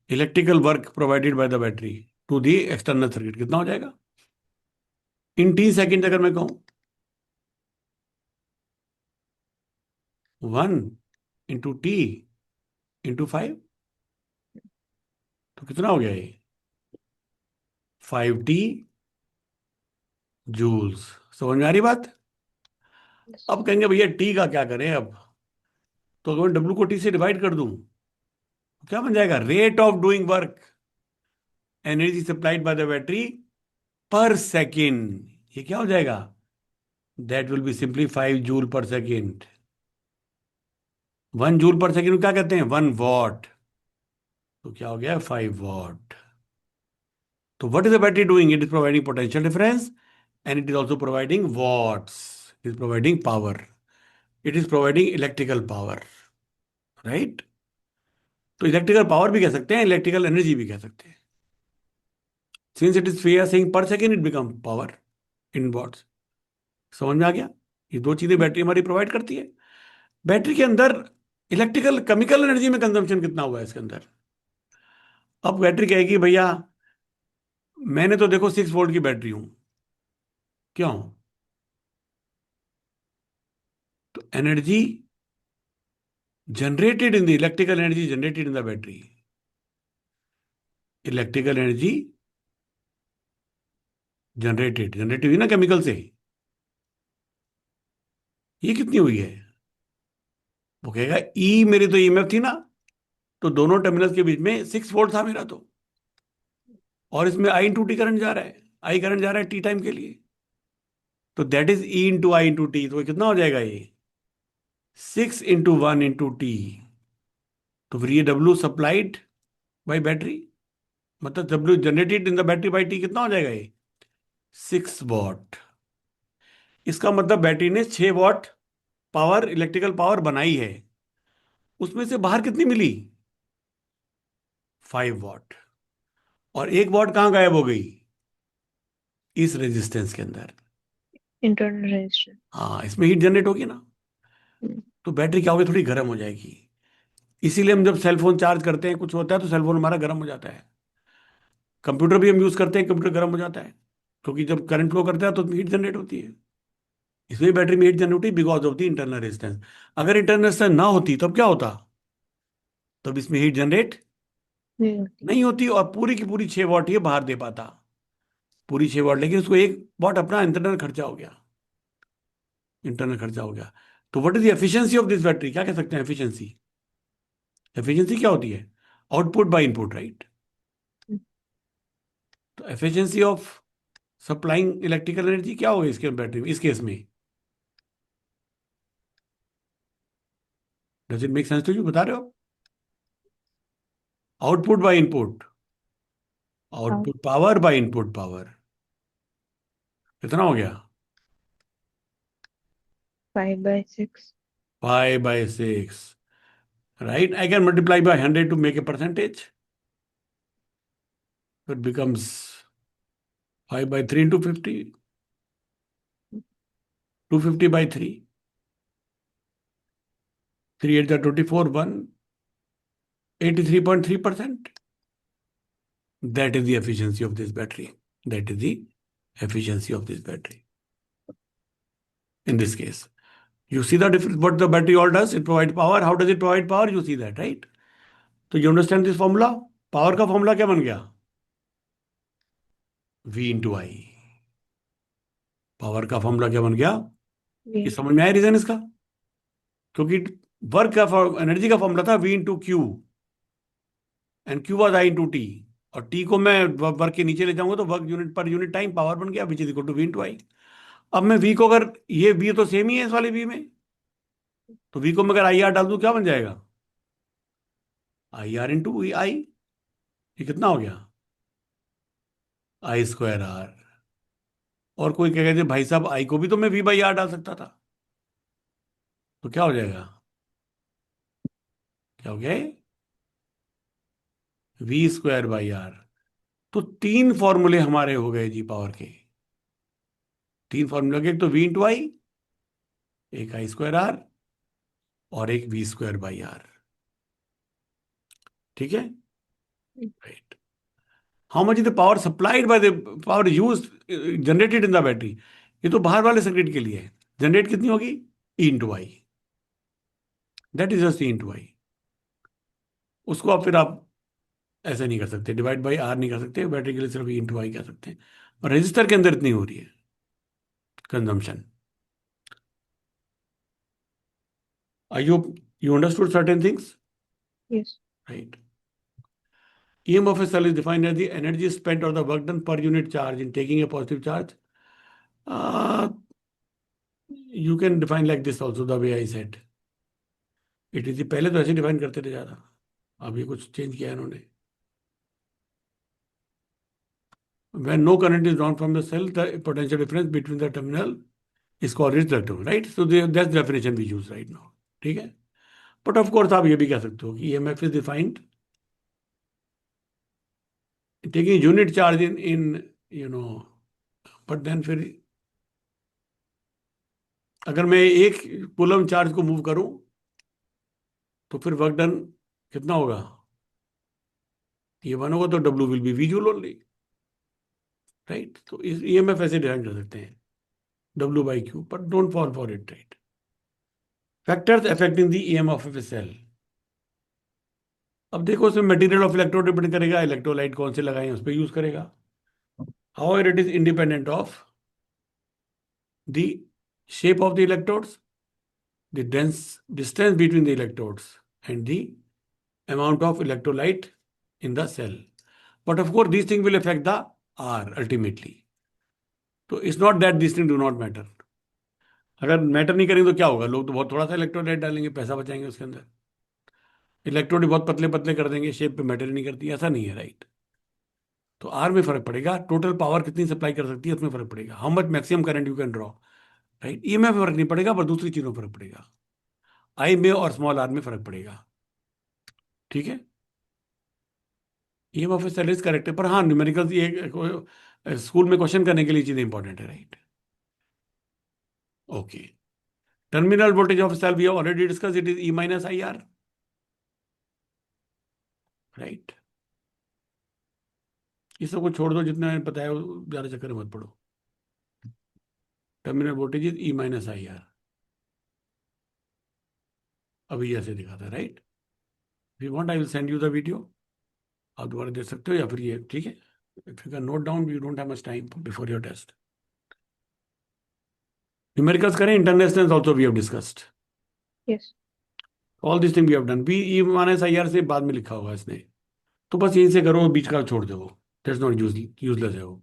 Electrical work provided by the battery to the external circuit कितना हो जाएगा इन टी सेकेंड अगर मैं कहूं? 1 × T × 5, तो कितना हो गया ये? 5T joules. समझ में आ रही बात? अब कहेंगे भैया टी का क्या करें अब? तो अगर मैं डब्ल्यू को टी से डिवाइड कर दूं तो क्या बन जाएगा? Rate of doing work, energy supplied by the battery पर सेकेंड। ये क्या हो जाएगा? That will be simply 5 joule पर सेकेंड। 1 जूल पर सेकेंड को क्या कहते हैं? 1 वॉट। तो क्या हो गया? 5 वॉट। तो what is the battery doing? It is providing potential difference and it is also providing watts. It is providing power. It is providing electrical power. Right? तो इलेक्ट्रिकल पावर भी कह सकते हैं, इलेक्ट्रिकल एनर्जी भी कह सकते हैं। Since it is we are saying per second, it become power in watts. समझ में आ गया? ये दो चीजें बैटरी हमारी प्रोवाइड करती है। बैटरी के अंदर इलेक्ट्रिकल केमिकल एनर्जी में कंजम्पशन कितना हुआ है इसके अंदर? अब बैटरी कहेगी भैया मैंने तो देखो 6 वोल्ट की बैटरी हूं। क्यों? तो energy generated in the electrical energy generated in the battery, electrical energy generated हुई ना केमिकल से, ये कितनी हुई है? वो कहेगा ई, मेरी तो ईएमएफ थी ना, तो दोनों टर्मिनल्स के बीच में 6 वोल्ट था मेरा तो, और इसमें I × T करंट जा रहा है, आई करंट जा रहा है टी टाइम के लिए, तो that is E × I × T। तो ये कितना हो जाएगा ये? 6 × 1 × T। तो फिर ये डब्ल्यू सप्लाइड बाई बैटरी, मतलब W generated in the battery by T कितना हो जाएगा ये? 6 वॉट। इसका मतलब बैटरी ने 6 वॉट पावर, इलेक्ट्रिकल पावर बनाई है। उसमें से बाहर कितनी मिली? 5 वॉट। और 1 वॉट कहां गायब हो गई? इस रेजिस्टेंस के अंदर। Internal resistance. हाँ, इसमें हीट जनरेट होगी ना, तो बैटरी क्या होगी? थोड़ी गर्म हो जाएगी। इसीलिए हम जब सेल फोन चार्ज करते हैं, कुछ होता है, तो सेल फोन हमारा गर्म हो जाता है। कंप्यूटर भी हम यूज करते हैं, कंप्यूटर गर्म हो जाता है, क्योंकि जब करंट फ्लो करता है तो हीट जनरेट होती है। इसमें बैटरी में हीट जनरेट होती है because of the internal resistance. अगर इंटरनल रेजिस्टेंस ना होती तब क्या होता? तब इसमें हीट जनरेट नहीं होती। नहीं होती, और पूरी की पूरी 6 वॉट ये बाहर दे पाता, पूरी 6 वॉट। लेकिन उसको 1 वॉट अपना इंटरनल खर्चा हो गया, इंटरनल खर्चा हो गया। तो what is the efficiency of this battery? क्या कह सकते हैं एफिशिएंसी? एफिशिएंसी क्या होती है? Output by input, right? तो efficiency of supplying electrical energy क्या होगी इसके बैटरी में, इस केस में? Does it make sense to you? बता रहे हो? Output by input, output power by input power, कितना हो गया? 5/6। 5/6, right? I can multiply by 100 to make a percentage. It becomes 5/3 into 50, 250/3. 3 8 24, 183.3%. That is the efficiency of this battery. That is the efficiency of this battery. In this case, you see the difference. What the battery all does? It provides power. How does it provide power? You see that, right? So you understand this formula? Power का formula क्या बन गया? V × I। Power का formula क्या बन गया? ये समझ में आया रीजन इसका? क्योंकि वर्क का, एनर्जी का फॉर्मूला था V × Q, and Q was I × T, और T को मैं वर्क के नीचे ले जाऊंगा तो वर्क यूनिट पर यूनिट टाइम पावर बन गया, which is equal to V × I। अब मैं V को, अगर ये V तो सेम ही है इस वाले V में, तो V को मैं अगर IR डाल दूं क्या बन जाएगा? IR × I। ये कितना हो गया? I²R। और कोई कहेगा भाई साहब I को भी तो मैं V/R डाल सकता था, तो क्या हो जाएगा? क्या हो गया? V²/R। तो तीन फॉर्मूले हमारे हो गए जी पावर के। तीन फॉर्मूले के, एक तो V × I, एक I²R, और एक V²/R। ठीक है, right. How much is the power supplied by the power use generated in the battery? ये तो बाहर वाले सर्किट के लिए है। जनरेट कितनी होगी? E × I। That is just E × I। उसको आप फिर आप ऐसे नहीं कर सकते, डिवाइड बाय R नहीं कर सकते, बैटरी के लिए सिर्फ E × I कह सकते हैं। और रजिस्टर के अंदर इतनी हो रही है consumption. I hope you understood certain things, Yes. right? EM of a cell is defined as the energy spent or the work done per unit charge in taking a positive charge. Uh, you can define like this also, the way I said. It is the, पहले तो ऐसे define करते थे ज्यादा, अब ये कुछ change किया है इन्होंने। When no current is drawn from the cell, the potential difference between the terminal is called reductive, right? So that's the definition we use right now. ठीक है? But of course आप ये भी कह सकते हो कि EMF is defined taking unit charge in you know, but then फिर अगर मैं एक कूलम चार्ज को मूव करूं तो फिर वर्क डन कितना होगा? ये वन होगा, तो W will be visual only, right? तो इस EMF ऐसे डिफाइन कर सकते हैं, W/Q, but don't fall for it, right? Factors affecting the EMF of a cell. अब देखो, उसमें मटेरियल ऑफ इलेक्ट्रोड डिपेंड करेगा, इलेक्ट्रोलाइट कौन से लगाए उस पर यूज करेगा। How it is independent of the shape of the electrodes, the dense distance between the electrodes, and the amount of electrolyte in the cell. But of course, these things will affect the R ultimately. तो it's not that these things do not matter. अगर matter नहीं करेंगे तो क्या होगा? लोग तो बहुत थोड़ा सा इलेक्ट्रोलाइट डालेंगे, पैसा बचाएंगे उसके अंदर। इलेक्ट्रोड बहुत पतले पतले कर देंगे, शेप पे मैटर नहीं करती, ऐसा नहीं है, राइट? तो आर में फर्क पड़ेगा, टोटल पावर कितनी सप्लाई कर सकती है उसमें फर्क पड़ेगा, how much maximum current you can draw, right? E में फर्क नहीं पड़ेगा, पर दूसरी चीजों में फर्क पड़ेगा। आई में और स्मॉल आर में फर्क पड़ेगा। ठीक है, ये ऑफिसर इज करेक्ट है, पर हाँ न्यूमेरिकल ये स्कूल में क्वेश्चन करने के लिए चीजें इंपॉर्टेंट है, right? Okay, terminal voltage of cell we have already discuss, it is E - IR, right? ये सब को छोड़ दो, जितना मैंने बताया ज्यादा चक्कर में मत पड़ो। Terminal voltage is E - IR, अभी ऐसे दिखाता है, right? We want I will send you the video, आप दोबारा देख सकते हो, या फिर ये ठीक है। If you can note down, we don't have much time before your test. Numericals करें, international also we have discussed, Yes. All this thing we have done. B E - IR से बाद में लिखा होगा इसने, तो बस यहीं से करो, बीच का छोड़ दो, दैट्स नॉट यूजलेस है वो।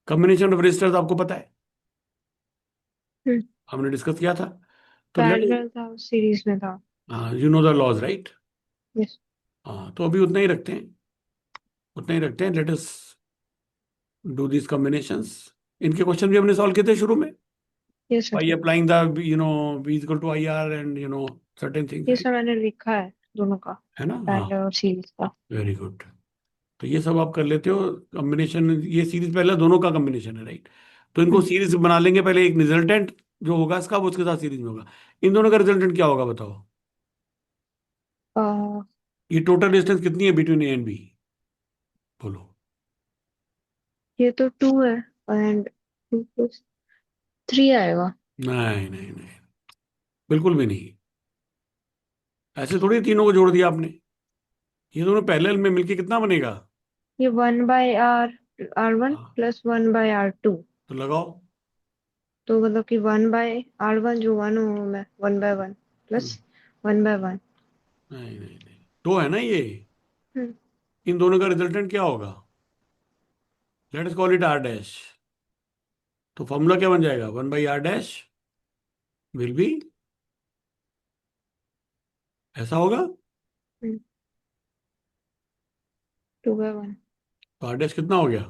कॉम्बिनेशन ऑफ रेजिस्टर्स आपको पता है, हम्म। हमने डिस्कस किया था। तो लेट, पैरेलल था, सीरीज में था। हाँ you know the laws, right? Yes. हाँ, तो अभी उतना ही रखते हैं, उतना ही रखते हैं। Let us do this combinations. इनके क्वेश्चन भी हमने सॉल्व किए थे शुरू में, Yes sir. by applying the V = IR and certain things, ये right? सब मैंने लिखा है दोनों का, है ना? हाँ, पैरेलल और सीरीज का। Very good. तो ये सब आप कर लेते हो कॉम्बिनेशन, ये सीरीज पहले दोनों का कॉम्बिनेशन है, राइट? तो इनको हम्म। सीरीज बना लेंगे पहले, एक रिजल्टेंट जो होगा इसका वो उसके साथ सीरीज में होगा। इन दोनों का रिजल्टेंट क्या होगा बताओ? आ, ये टोटल डिस्टेंस कितनी है बिटवीन ए एंड बी, बोलो? ये तो 2 है, एंड 2 + 3 आएगा। नहीं नहीं नहीं, बिल्कुल भी नहीं। ऐसे थोड़ी तीनों को जोड़ दिया आपने, ये दोनों पैरेलल में मिलके कितना बनेगा? ये 1/R1 हाँ, + 1/R2। तो लगाओ। तो मतलब कि 1/R1 जो 1 हो, मैं 1/1 हम्म, + 1/1। नहीं नहीं नहीं, दो है ना ये, हम्म। इन दोनों का रिजल्टेंट क्या होगा? Let us call it R dash. तो फॉर्मूला क्या बन जाएगा? 1/R डैश विल बी, ऐसा होगा। 2/1। तो R डैश कितना हो गया?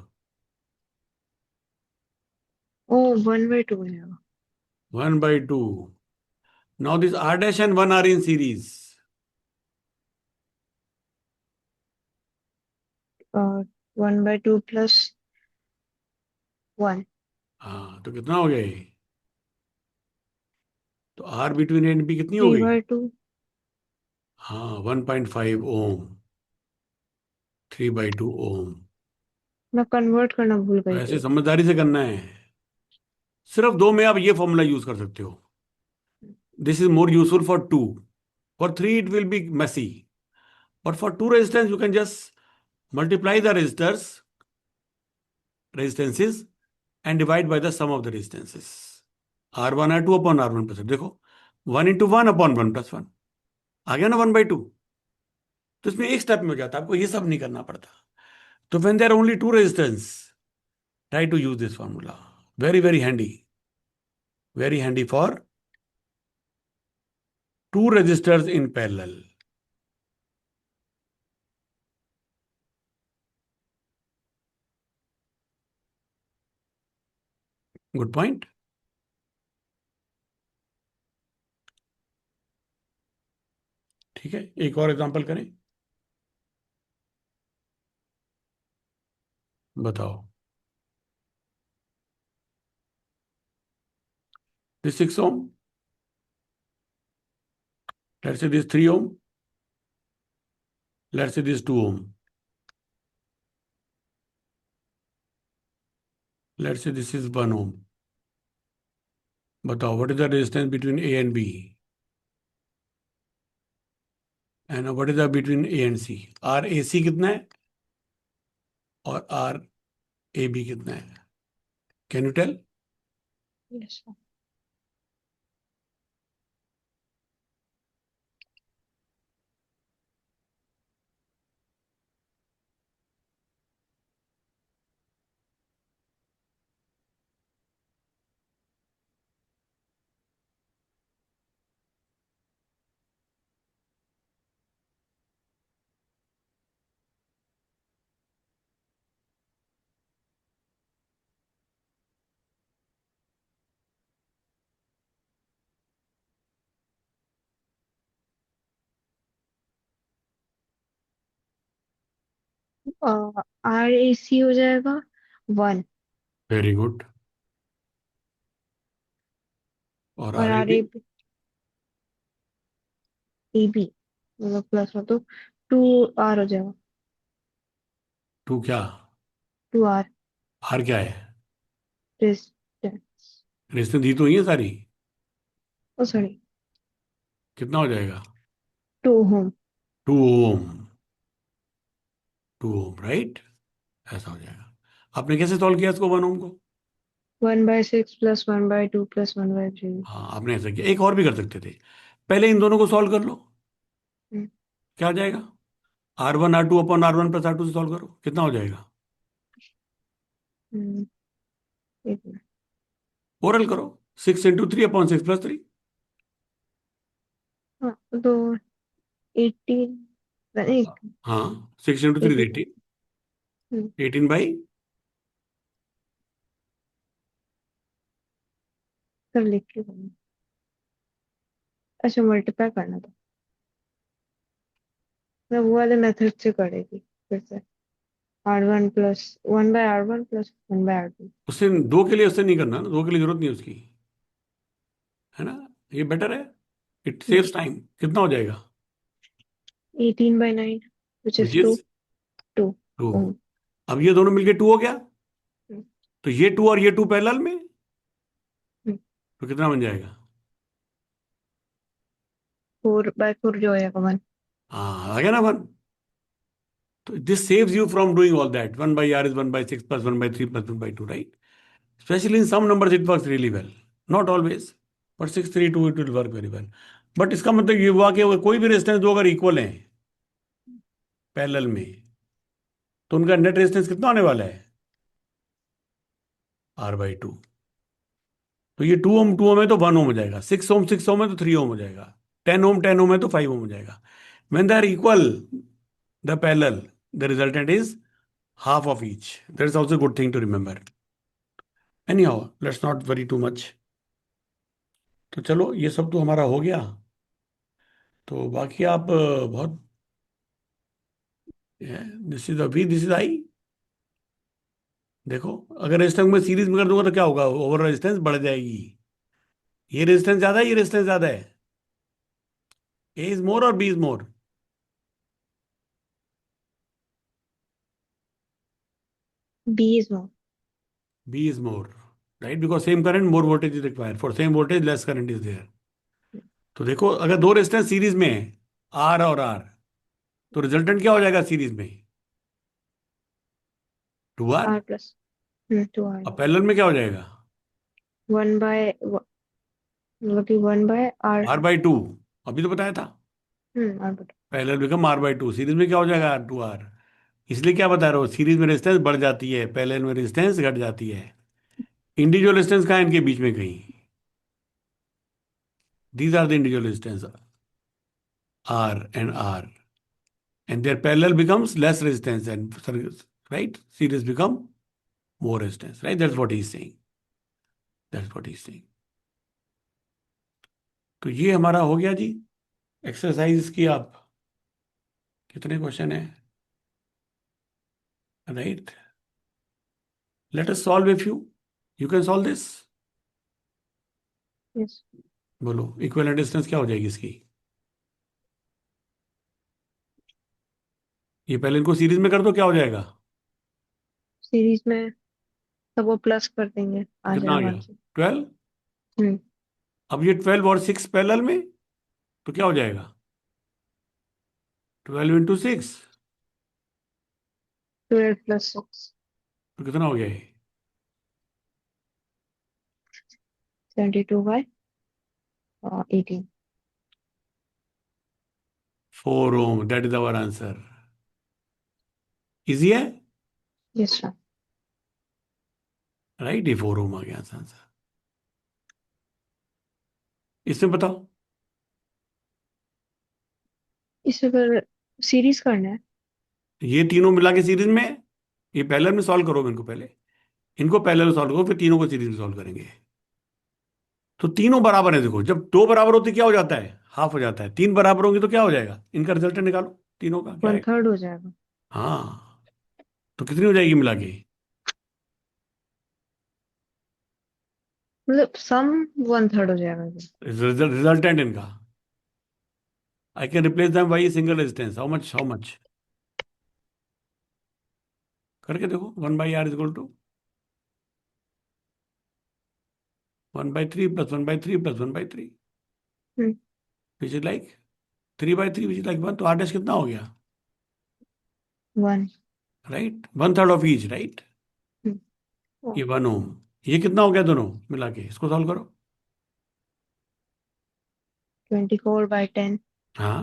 ओ, 1/2 हो जाएगा। 1/2। Now this R dash and 1 are in series. 1/2 plus 1 हाँ, तो कितना हो गया ये? तो R between A and B कितनी हो 3 गई? by 2 हाँ, 1.5 ओम, 3/2 ओम। मैं कन्वर्ट करना भूल गई ऐसे थी। समझदारी से करना है। सिर्फ दो में आप ये फॉर्मूला यूज कर सकते हो। This is more useful for two, for three it will be messy, but for two resistance you can just multiply the resistances and divide by the sum of the resistances. R1 R2 upon R1 plus, देखो 1 × 1 upon 1 + 1 आ गया ना, 1/2। तो इसमें एक step में हो जाता है, आपको ये सब नहीं करना पड़ता। तो when there are only two resistance, try to use this formula. Very very handy, very handy for two resistors in parallel. Good point. ठीक है, एक और एग्जांपल करें, बताओ। This 6 ohm, let's say this 3 ohm, let's say this 2 ohm, let's say this is 1 ohm. बताओ, what is the resistance between A and B, and what is the between A and C? RAC कितना है और RAB कितना है? Can you tell? Yes, sir. RAC हो जाएगा 1 very good. और और RAB? RAB मतलब प्लस हो तो 2R हो जाएगा। 2 क्या? 2R R क्या है? रेजिस्टेंस। रेजिस्टेंस दी तो हुई है सारी। ओ सॉरी, कितना हो जाएगा? 2 ओम। 2 ओम। 2 ओम, राइट। ऐसा हो जाएगा। आपने कैसे सॉल्व किया इसको, 1 ओम को? 1/6 प्लस 1/2 प्लस 1/3। हाँ, आपने ऐसा किया। एक और भी कर सकते थे, पहले इन दोनों को सॉल्व कर लो। क्या आ जाएगा? R1 R2 upon R1 + R2 से सॉल्व करो, कितना हो जाएगा? एक मिनट। ओरल करो। 6 × 3 अपॉन 6 + 3। हाँ तो 18 एक हाँ, 6 × 3 18। 18। 18/, कर लिख के करना। अच्छा मल्टीप्लाई करना था, मैं वो वाले मेथड से करेगी फिर से। R1 plus 1/R1 plus 1/R2। उससे दो के लिए उससे नहीं करना ना, दो के लिए जरूरत नहीं है उसकी, है ना। ये बेटर है, इट सेव्स टाइम। कितना हो जाएगा? 18/9 which which is 2 is 2 2। ohm। अब ये दोनों मिलके 2 हो गया, तो ये 2 और ये 2 पैरेलल में, तो कितना बन जाएगा? 4/4 जो होएगा 1। हाँ, आ गया ना 1। तो this saves you from doing all that. 1/R is 1/6 plus 1/3 plus 1/2, right? Especially in some numbers, it works really well. Not always, but 632 it will work very well. But इसका मतलब ये हुआ कि वो कोई भी रेजिस्टेंस दो अगर इक्वल हैं पैरेलल में, तो उनका नेट रेजिस्टेंस कितना होने वाला है? R/2। तो ये 2 ओम है तो 1 ओम हो जाएगा, 6 ओम है तो 3 ओम हो जाएगा, 10 ओम है तो 5 ओम हो जाएगा। When they are equal, the parallel, the resultant is half of each. That is also a good thing to remember. Anyhow, let's not worry too much. तो चलो ये सब तो हमारा हो गया। तो बाकी आप बहुत, दिस इज अभी, दिस इज आई। देखो, अगर रेजिस्टेंस में सीरीज में कर दूंगा तो क्या होगा, ओवर रेजिस्टेंस बढ़ जाएगी। ये रेजिस्टेंस ज्यादा है, ये रेजिस्टेंस ज्यादा है। ए इज मोर और B is more? B is more. B is more, right, because same current more voltage is required, for same voltage less current is there. तो देखो, अगर दो रेजिस्टेंस सीरीज में है, आर और आर, तो रिजल्टेंट क्या हो जाएगा सीरीज में? Two R. R plus 2R. अब पैरेलल में क्या हो जाएगा? 1 by मतलब कि 1 by R. R by two. अभी तो बताया था। R बटा. Parallel become R by two, series में क्या हो जाएगा? R two R. इसलिए क्या बता रहा हूँ, सीरीज में रेजिस्टेंस बढ़ जाती है, पैरेलल में रेजिस्टेंस घट जाती है। इंडिविजुअल रेजिस्टेंस कहाँ है इनके बीच में कहीं? These are the individual resistance, R and R, and their parallel becomes less resistance, and right, series become more resistance, right? That's what he's saying. That's what he's saying. तो ये हमारा हो गया जी एक्सरसाइज की। आप कितने क्वेश्चन है, right? Let us solve if you can solve this. Yes. बोलो, इक्विवेलेंट डिस्टेंस क्या हो जाएगी इसकी? ये पहले इनको सीरीज में कर दो, क्या हो जाएगा? सीरीज में सबको प्लस कर देंगे, तो आ कितना आ जाएगा गया? आंसर. 12। हम्म. अब ये 12 और 6 पैरेलल में, तो क्या हो जाएगा? 12 × 6, 12 plus 6. तो कितना हो गया ये? 72 by 18. 4 ohm, that is our answer. Easy है, Yes sir. राइट? ये 4 ओम आ गया आंसर। इसमें बताओ। इसे फिर सीरीज करना है. ये तीनों मिला के सीरीज में, ये पैरेलल में सॉल्व करो इनको पहले, इनको पैरेलल में सॉल्व करो, फिर तीनों को सीरीज में सॉल्व करेंगे। तो तीनों बराबर है, देखो जब दो बराबर होती क्या हो जाता है? हाफ हो जाता है। तीन बराबर होंगी तो क्या हो जाएगा? इनका रिजल्ट निकालो, तीनों का क्या है? 1/3 हो जाएगा. हाँ, तो कितनी हो जाएगी मिला के? मतलब सम 1/3 हो जाएगा. रिजल्टेंट इनका, I can replace them by single resistance. How much, how much? करके देखो, 1/r is equal to 1/3 + 1/3 + 1/3, hmm. Which is like 3/3, which is like 1। तो r डैश कितना हो गया? 1. Right, 1/3 of each, right? ये 1 ओम, ये कितना हो गया दोनों मिला के? इसको सॉल्व करो। 24 by 10. हाँ,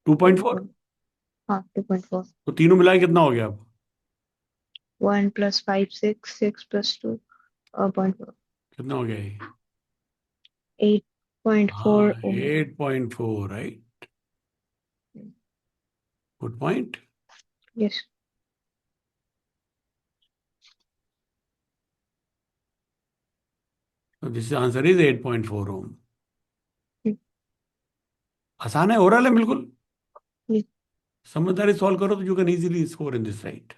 2.4। 24. हाँ 2.4. तो तीनों मिला के कितना हो गया अब? 1 plus 5 6. 6 plus 2 0.4. कितना हो गया ये? 8.4 हाँ, ohm. 8.4, right? Good point. Yes. तो दिस आंसर इज 8.4 ओम। हम्म. आसान है, ओरल है बिल्कुल। Yes. समझदारी सॉल्व करो तो you can easily score in this, right?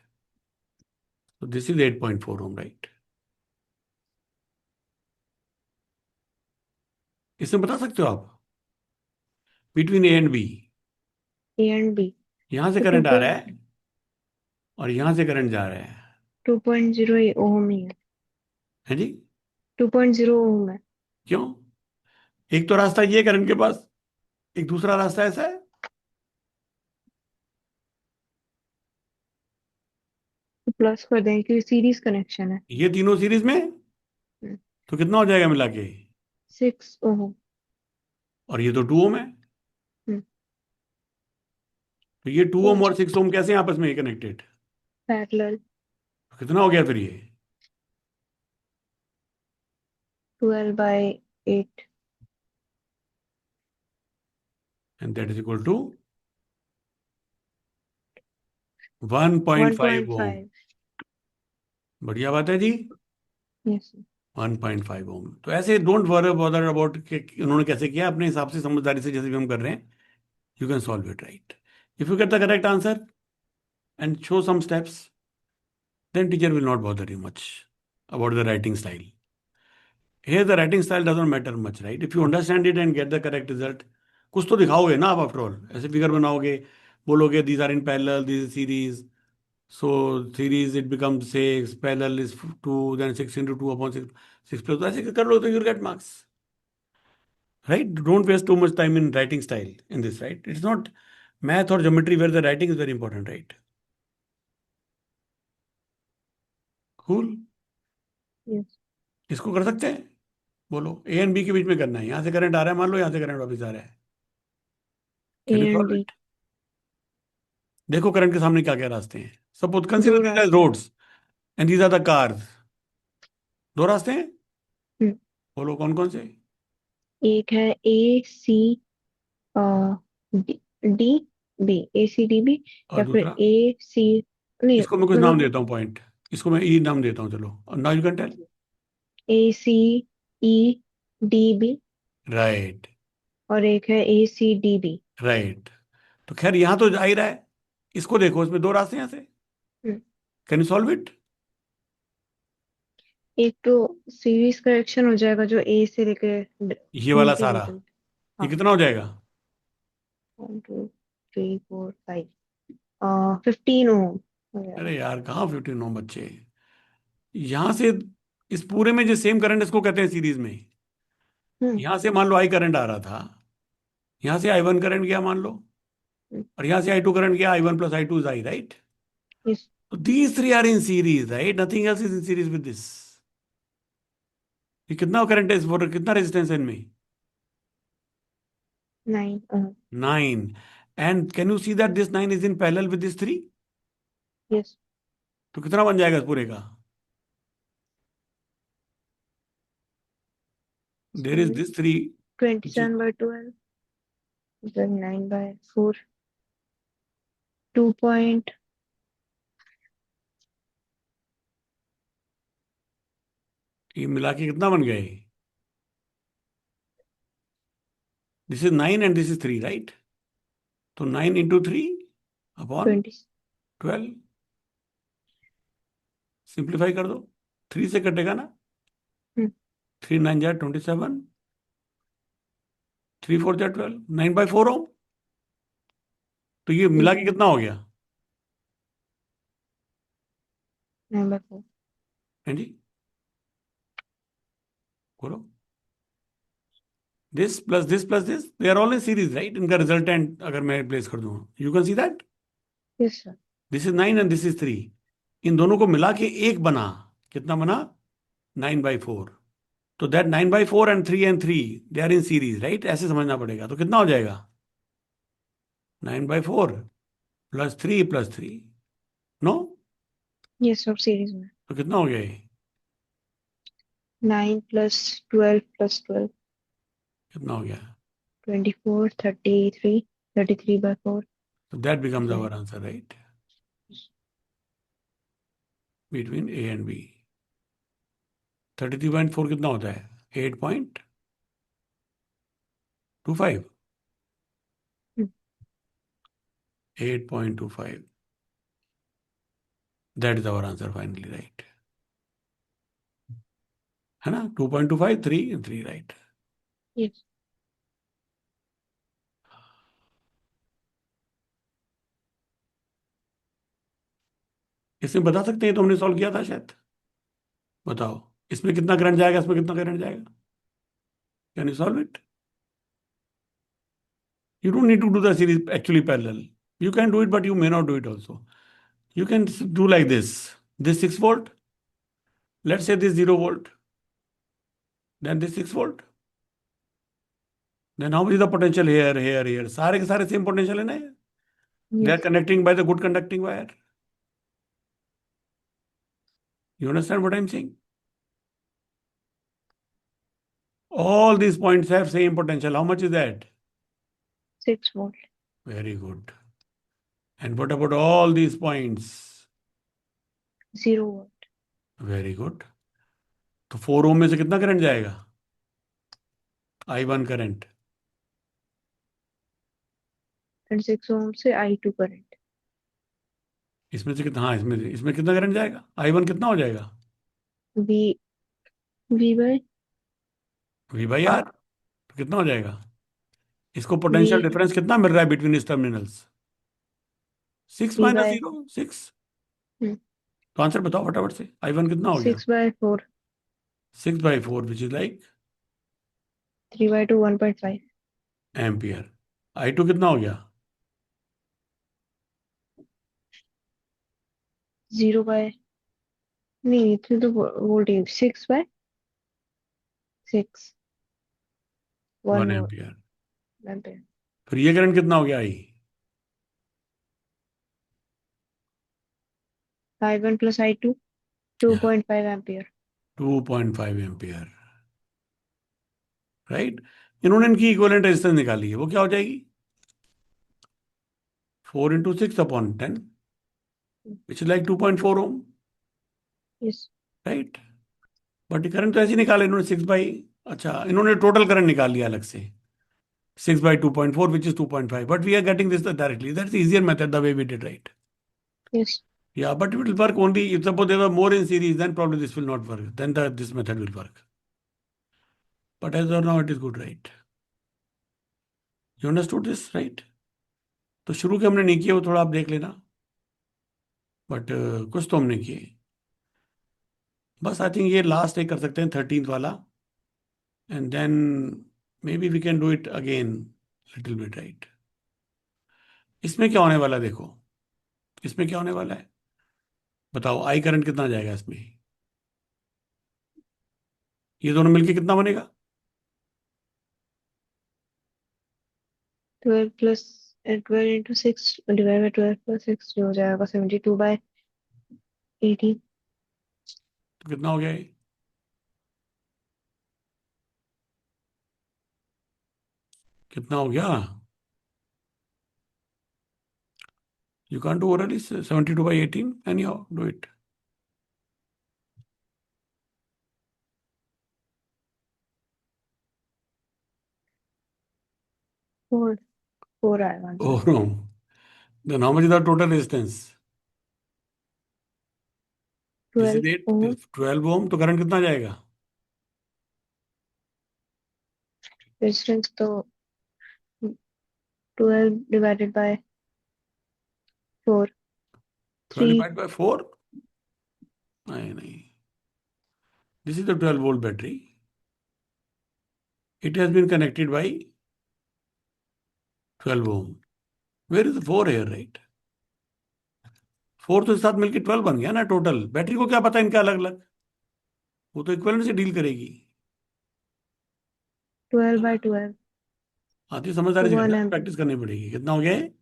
तो दिस इज 8.4 ओम, राइट? इसमें बता सकते हो आप, between A and B, A and B. यहां से तो करंट आ रहा है और यहां से करंट जा रहा है। 2.0 ohm ही है. है जी? 2.0 ohm है. क्यों? एक तो रास्ता ये है करंट के पास, एक दूसरा रास्ता ऐसा है। तो प्लस कर देंगे क्योंकि सीरीज कनेक्शन है. ये तीनों सीरीज में, तो कितना हो जाएगा मिला के? 6 ohm. और ये तो 2 ओम है। तो ये 2 ओम और 6 ओम कैसे हैं आपस में कनेक्टेड? पैरेलल. तो कितना हो गया फिर ये? 12 by 8. And that is equal to 1.5 ohm. 1.5. बढ़िया बात है जी। Yes. 1.5 ओम। तो ऐसे डोंट वरी बॉदर अबाउट कि उन्होंने कैसे किया, अपने हिसाब से समझदारी से जैसे भी हम कर रहे हैं, you can solve it right. If you get the correct answer and show some steps, then teacher will not bother you much about the writing style. Here the writing style doesn't matter much, right? If you understand it and get the correct result, कुछ तो दिखाओगे ना आप, after all ऐसे figure बनाओगे, बोलोगे these are in parallel, this is series, so series it becomes 6, parallel is 2, then 6 into 2 upon 6, 6 plus, ऐसे कर लो तो you'll get marks, right? Don't waste too much time in writing style in this, right? It's not math or geometry where the writing is very important, right? Cool. Yes. इसको कर सकते हैं, बोलो ए and B के बीच में करना है, यहां से करंट आ रहा है, मान लो यहां से करंट वापस आ रहा है, can you A and solve B. It? देखो करंट के सामने क्या क्या रास्ते हैं, सपोज कंसीडर दो दीज एज रास्ते हैं। Roads and these are the cars. दो रास्ते हैं, हम्म, बोलो कौन कौन से? एक है D D B, A C D B, और या फिर दूसरा? AC, नहीं इसको मैं कुछ नाम मतलब देता हूँ पॉइंट, इसको मैं ई नाम देता हूँ, चलो now you can tell. ACEDB, right. और एक है ACDB। राइट। तो खैर यहां तो जा ही रहा है, इसको देखो, इसमें दो रास्ते हैं यहाँ से, हम्म, कैन यू सॉल्व इट? एक तो सीरीज करेक्शन हो जाएगा जो A से लेके ये B वाला के सारा, बीच में। ये हाँ, कितना हो जाएगा? 1 2 3 4 5, 15 ओम हो अरे जाएगा। यार कहाँ 59 बच्चे, यहां से इस पूरे में जो सेम करंट, इसको कहते हैं सीरीज में। हम्म यहां से मान लो आई करंट आ रहा था, यहां से I1 करंट गया मान लो, हम्म, और यहां से I2 करंट गया, I1 plus I2 is I, right? yes, तो these three are in series, right? Nothing else is in series with this. ये कितना करंट है इस पर, कितना रेजिस्टेंस है इनमें? 9 ओम। 9। And can you see that this 9 is in parallel with this 3? Yes. तो कितना बन जाएगा इस पूरे का? देर इज दिस 3 27/12, 9/4, 2 ये मिला के कितना बन गए? This is 9 and this is 3, right? तो 9 इंटू 3 अपॉन 20। 12, सिंप्लीफाई कर दो, 3 से कटेगा ना, हम्म, 3 9 जा 27, 3 4 जा 12, 9/4 हो। तो ये मिला के yes, कितना हो गया? 9/4। हाँ जी, बोलो। This plus this, they are all in series, right? इनका रिजल्टेंट अगर मैं प्लेस कर दूं, you can see that yes sir. This is 9 and this is 3, इन दोनों को मिला के एक बना, कितना बना? 9/4। तो that 9/4 and 3 they are in series, right? ऐसे समझना पड़ेगा। तो कितना हो जाएगा? 9/4 +3 +3, नो? यस सर, सीरीज में। तो कितना हो गया ये? 9 + 12 + 12, कितना हो गया? 24, 33, 33/4। तो that becomes our answer, right? Between A and B. 33.4 कितना होता है? 8.25। 8.25, that is our answer finally, right? है ना? 2.25, 3 राइट। यस। इसमें बता सकते हैं, तो हमने सॉल्व किया था शायद, बताओ। इसमें कितना करंट जाएगा, इसमें कितना करंट जाएगा, can you solve it? You don't need to do the series actually parallel. You can do it, but you may not do it also. You can do like this. This 6 volt, let's say this 0 volt, then this 6 volt. Then how much is the potential here, here, here? सारे के सारे same potential है ना? They are yes. connecting by the good conducting wire. You understand what I'm saying? All these points have same potential. How much is that? 6 volt। Very good. And what about all these points? 0 volt। Very good. तो 4 ओम में से कितना current जाएगा? I1 current. And 6 ओम से I2 current. इसमें से कितना, हाँ इसमें से, इसमें कितना करंट जाएगा? I1 कितना हो जाएगा? V V by V/R। तो कितना हो जाएगा? इसको वी पोटेंशियल डिफरेंस कितना मिल रहा है बिटवीन इस टर्मिनल्स? 6 we minus y 0, 6। तो आंसर बताओ फटाफट से, I1 कितना हो गया? 6/4। 6/4 विच इज लाइक 3/2 1.5। एम्पियर। I2 कितना हो गया? 0 बाय, नहीं इतने तो वोल्टेज 6/6, 1 1 वोल्ट एम्पियर। एम्पेयर। फिर ये करंट कितना हो गया आई? I1 plus I2 2.5 ampere. 2.5 ampere. Right. इन्होंने इनकी इक्विवेलेंट रेजिस्टेंस निकाली है, वो क्या हो जाएगी? 4 × 6/10, which is like 2.4 ohm. Yes. Right. But current तो ऐसे ही निकाले इन्होंने, 6 बाई, अच्छा इन्होंने टोटल करंट निकाल लिया अलग से, 6/2.4 which is 2.5, but we are getting this directly. That's the easier method, the way we did, right? Yes. Yeah, but it will work only if suppose they were more in series, then probably this will not work. Then this method will work. But as of now, it is good, right? You understood this, right? तो शुरू के हमने नहीं किए, वो थोड़ा आप देख लेना, बट कुछ तो हमने किए। बस आई थिंक ये लास्ट एक कर सकते हैं, 13th वाला, and then may be we can do it again little bit, right? इसमें क्या होने वाला है देखो, इसमें क्या होने वाला है बताओ, आई करंट कितना जाएगा इसमें? ये दोनों मिलके कितना बनेगा? 12 × 6 डिवाइड बाय 12 + 6 जो हो जाएगा 72/18। तो कितना हो गया ये? कितना हो गया? You can't do orally 72/18. Anyhow, do it. 4 आएगा answer. Oh, no. Then how much is the total resistance? This is 12 8. Ohm. This 12 ohm. तो करंट कितना जाएगा? रेजिस्टेंस तो 12 डिवाइडेड बाय 4 12 3। divided by 4? नहीं नहीं. This is the 12-volt battery. It has been connected by 12 ohm. Where is the 4 here, right? 4 तो इस साथ मिलकर 12 बन गया ना टोटल। बैटरी को क्या पता इनका अलग अलग, वो तो इक्विवेलेंट से डील करेगी। 12/12 आती समझदारी से 1 करना, एम्पियर। प्रैक्टिस करनी पड़ेगी। कितना हो गया है?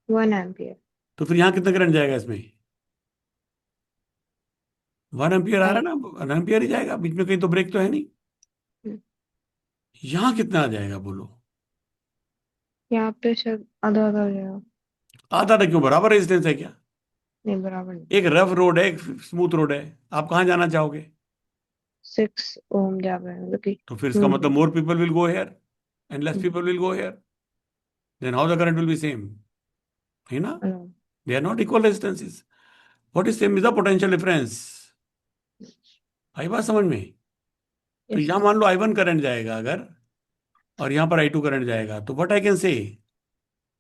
1 एम्पियर। तो फिर यहाँ कितना करंट जाएगा इसमें? 1 एम्पियर आ रहा आई। है ना, 1 एम्पियर ही जाएगा, बीच में कहीं तो ब्रेक तो है नहीं। यहाँ कितना आ जाएगा बोलो? यहाँ पे शायद आधा आधा हो जाएगा। आधा आधा क्यों, बराबर रेजिस्टेंस है क्या? नहीं बराबर नहीं। एक रफ रोड है, एक स्मूथ रोड है, आप कहाँ जाना चाहोगे? 6 ओम जा रहे हैं मतलब कि तो फिर इसका स्मूथ मतलब road. More people will go here and less people will go here, then how the current will be same, है ना? They are not equal resistances. What is same is the potential difference. आई बात समझ में? तो yes. यहाँ मान लो I1 current जाएगा अगर, और यहाँ पर I2 करंट जाएगा, तो what I can say,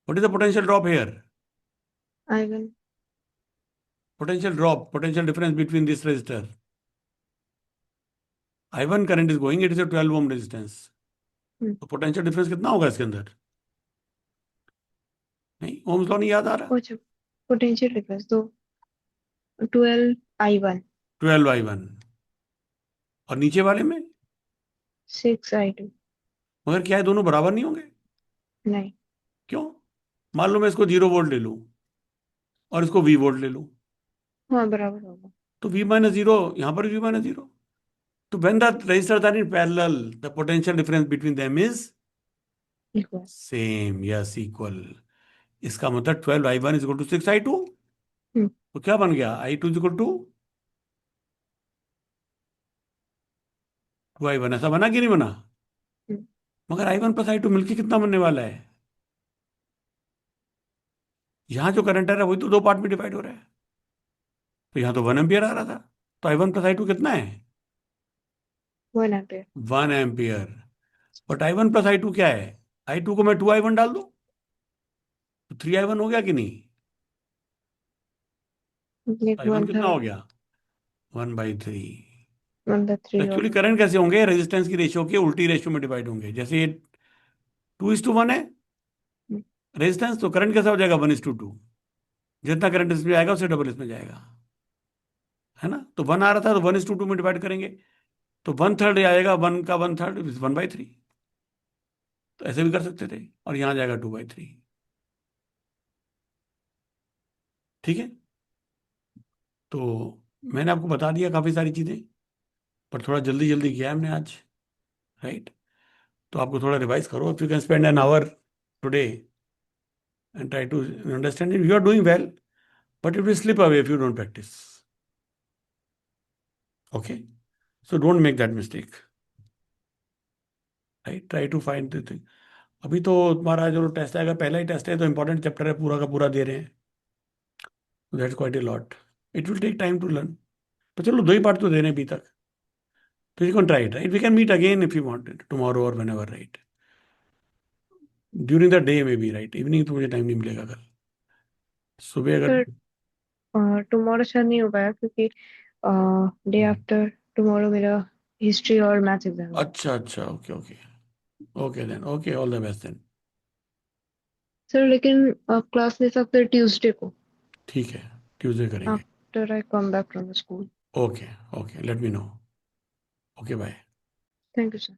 what is the potential drop here? I1। Potential drop, potential difference between this resistor. I1 current is going, it is a 12 ohm resistance, तो potential difference कितना होगा इसके अंदर? नहीं, Ohm's law नहीं याद आ रहा? अच्छा, पोटेंशियल डिफरेंस तो 12 I1 12 I1। और नीचे वाले में? 6 I2। मगर क्या है, दोनों बराबर नहीं होंगे? नहीं। क्यों? मान लो मैं इसको 0 वोल्ट ले लूं और इसको V वोल्ट ले लूं, हाँ बराबर होगा। तो V-0, यहां पर V-0। तो when the resistors are in parallel, the potential difference between them is equal. same, yes, equal। इसका मतलब 12 I1 is equal to 6 I2। तो क्या बन गया? I2 is equal to 2i1 ऐसा बना कि नहीं बना? हम्म, मगर i1 + i2 मिलके कितना बनने वाला है? यहाँ जो करंट आ रहा है वही तो दो पार्ट में डिवाइड हो रहा है। तो यहाँ तो 1 एम्पियर आ रहा था, तो i1 + i2 कितना है? 1 ampere. 1 ampere. But i1 + i2 क्या है? i2 को मैं 2i1 डाल दूं तो 3i1 हो गया कि नहीं? लाइक i1 वन कितना हो थर्ड, गया? 1/3। 1/3 एक्चुअली होगा। करंट कैसे होंगे? रेजिस्टेंस की रेशियो के उल्टी रेशियो में डिवाइड होंगे। जैसे ये 2:1 है हम्म, रेजिस्टेंस, तो करंट कैसा हो जाएगा? 1:2। जितना करंट इसमें जाएगा उससे डबल इसमें जाएगा, है ना? तो 1 आ रहा था तो 1:2 में डिवाइड करेंगे, तो 1/3 आएगा, 1 का 1/3 1/3। तो ऐसे भी कर सकते थे, और यहाँ जाएगा 2/3। ठीक है। तो मैंने आपको बता दिया काफी सारी चीजें, पर थोड़ा जल्दी जल्दी किया है हमने आज, राइट? तो आपको थोड़ा रिवाइज करो। If you can spend an hour today and try to understand it, you are doing well, but it will slip away if you don't practice. Okay? So don't make that mistake. Right? Try to find the thing. अभी तो तुम्हारा जो test आएगा, पहला ही test है, तो important chapter है, पूरा का पूरा दे रहे हैं। That's quite a lot. It will take time to learn. तो चलो, दो ही पार्ट तो दे रहे हैं अभी तक। तो you can try it, right? We can meet again if you want it, tomorrow और whenever, right? During the day में भी, राइट? इवनिंग तो मुझे टाइम नहीं मिलेगा कल। सुबह अगर। सर टुमारो शायद नहीं हो पाया क्योंकि डे आफ्टर टुमारो मेरा हिस्ट्री और मैथ्स एग्जाम है। अच्छा अच्छा, okay okay. Okay then, okay, all the best then. Sir लेकिन आप क्लास ले सकते हैं ट्यूसडे को, ठीक है, ट्यूसडे करेंगे। After I come back from the school. Okay. Okay, let me know. Okay, bye. Thank you sir.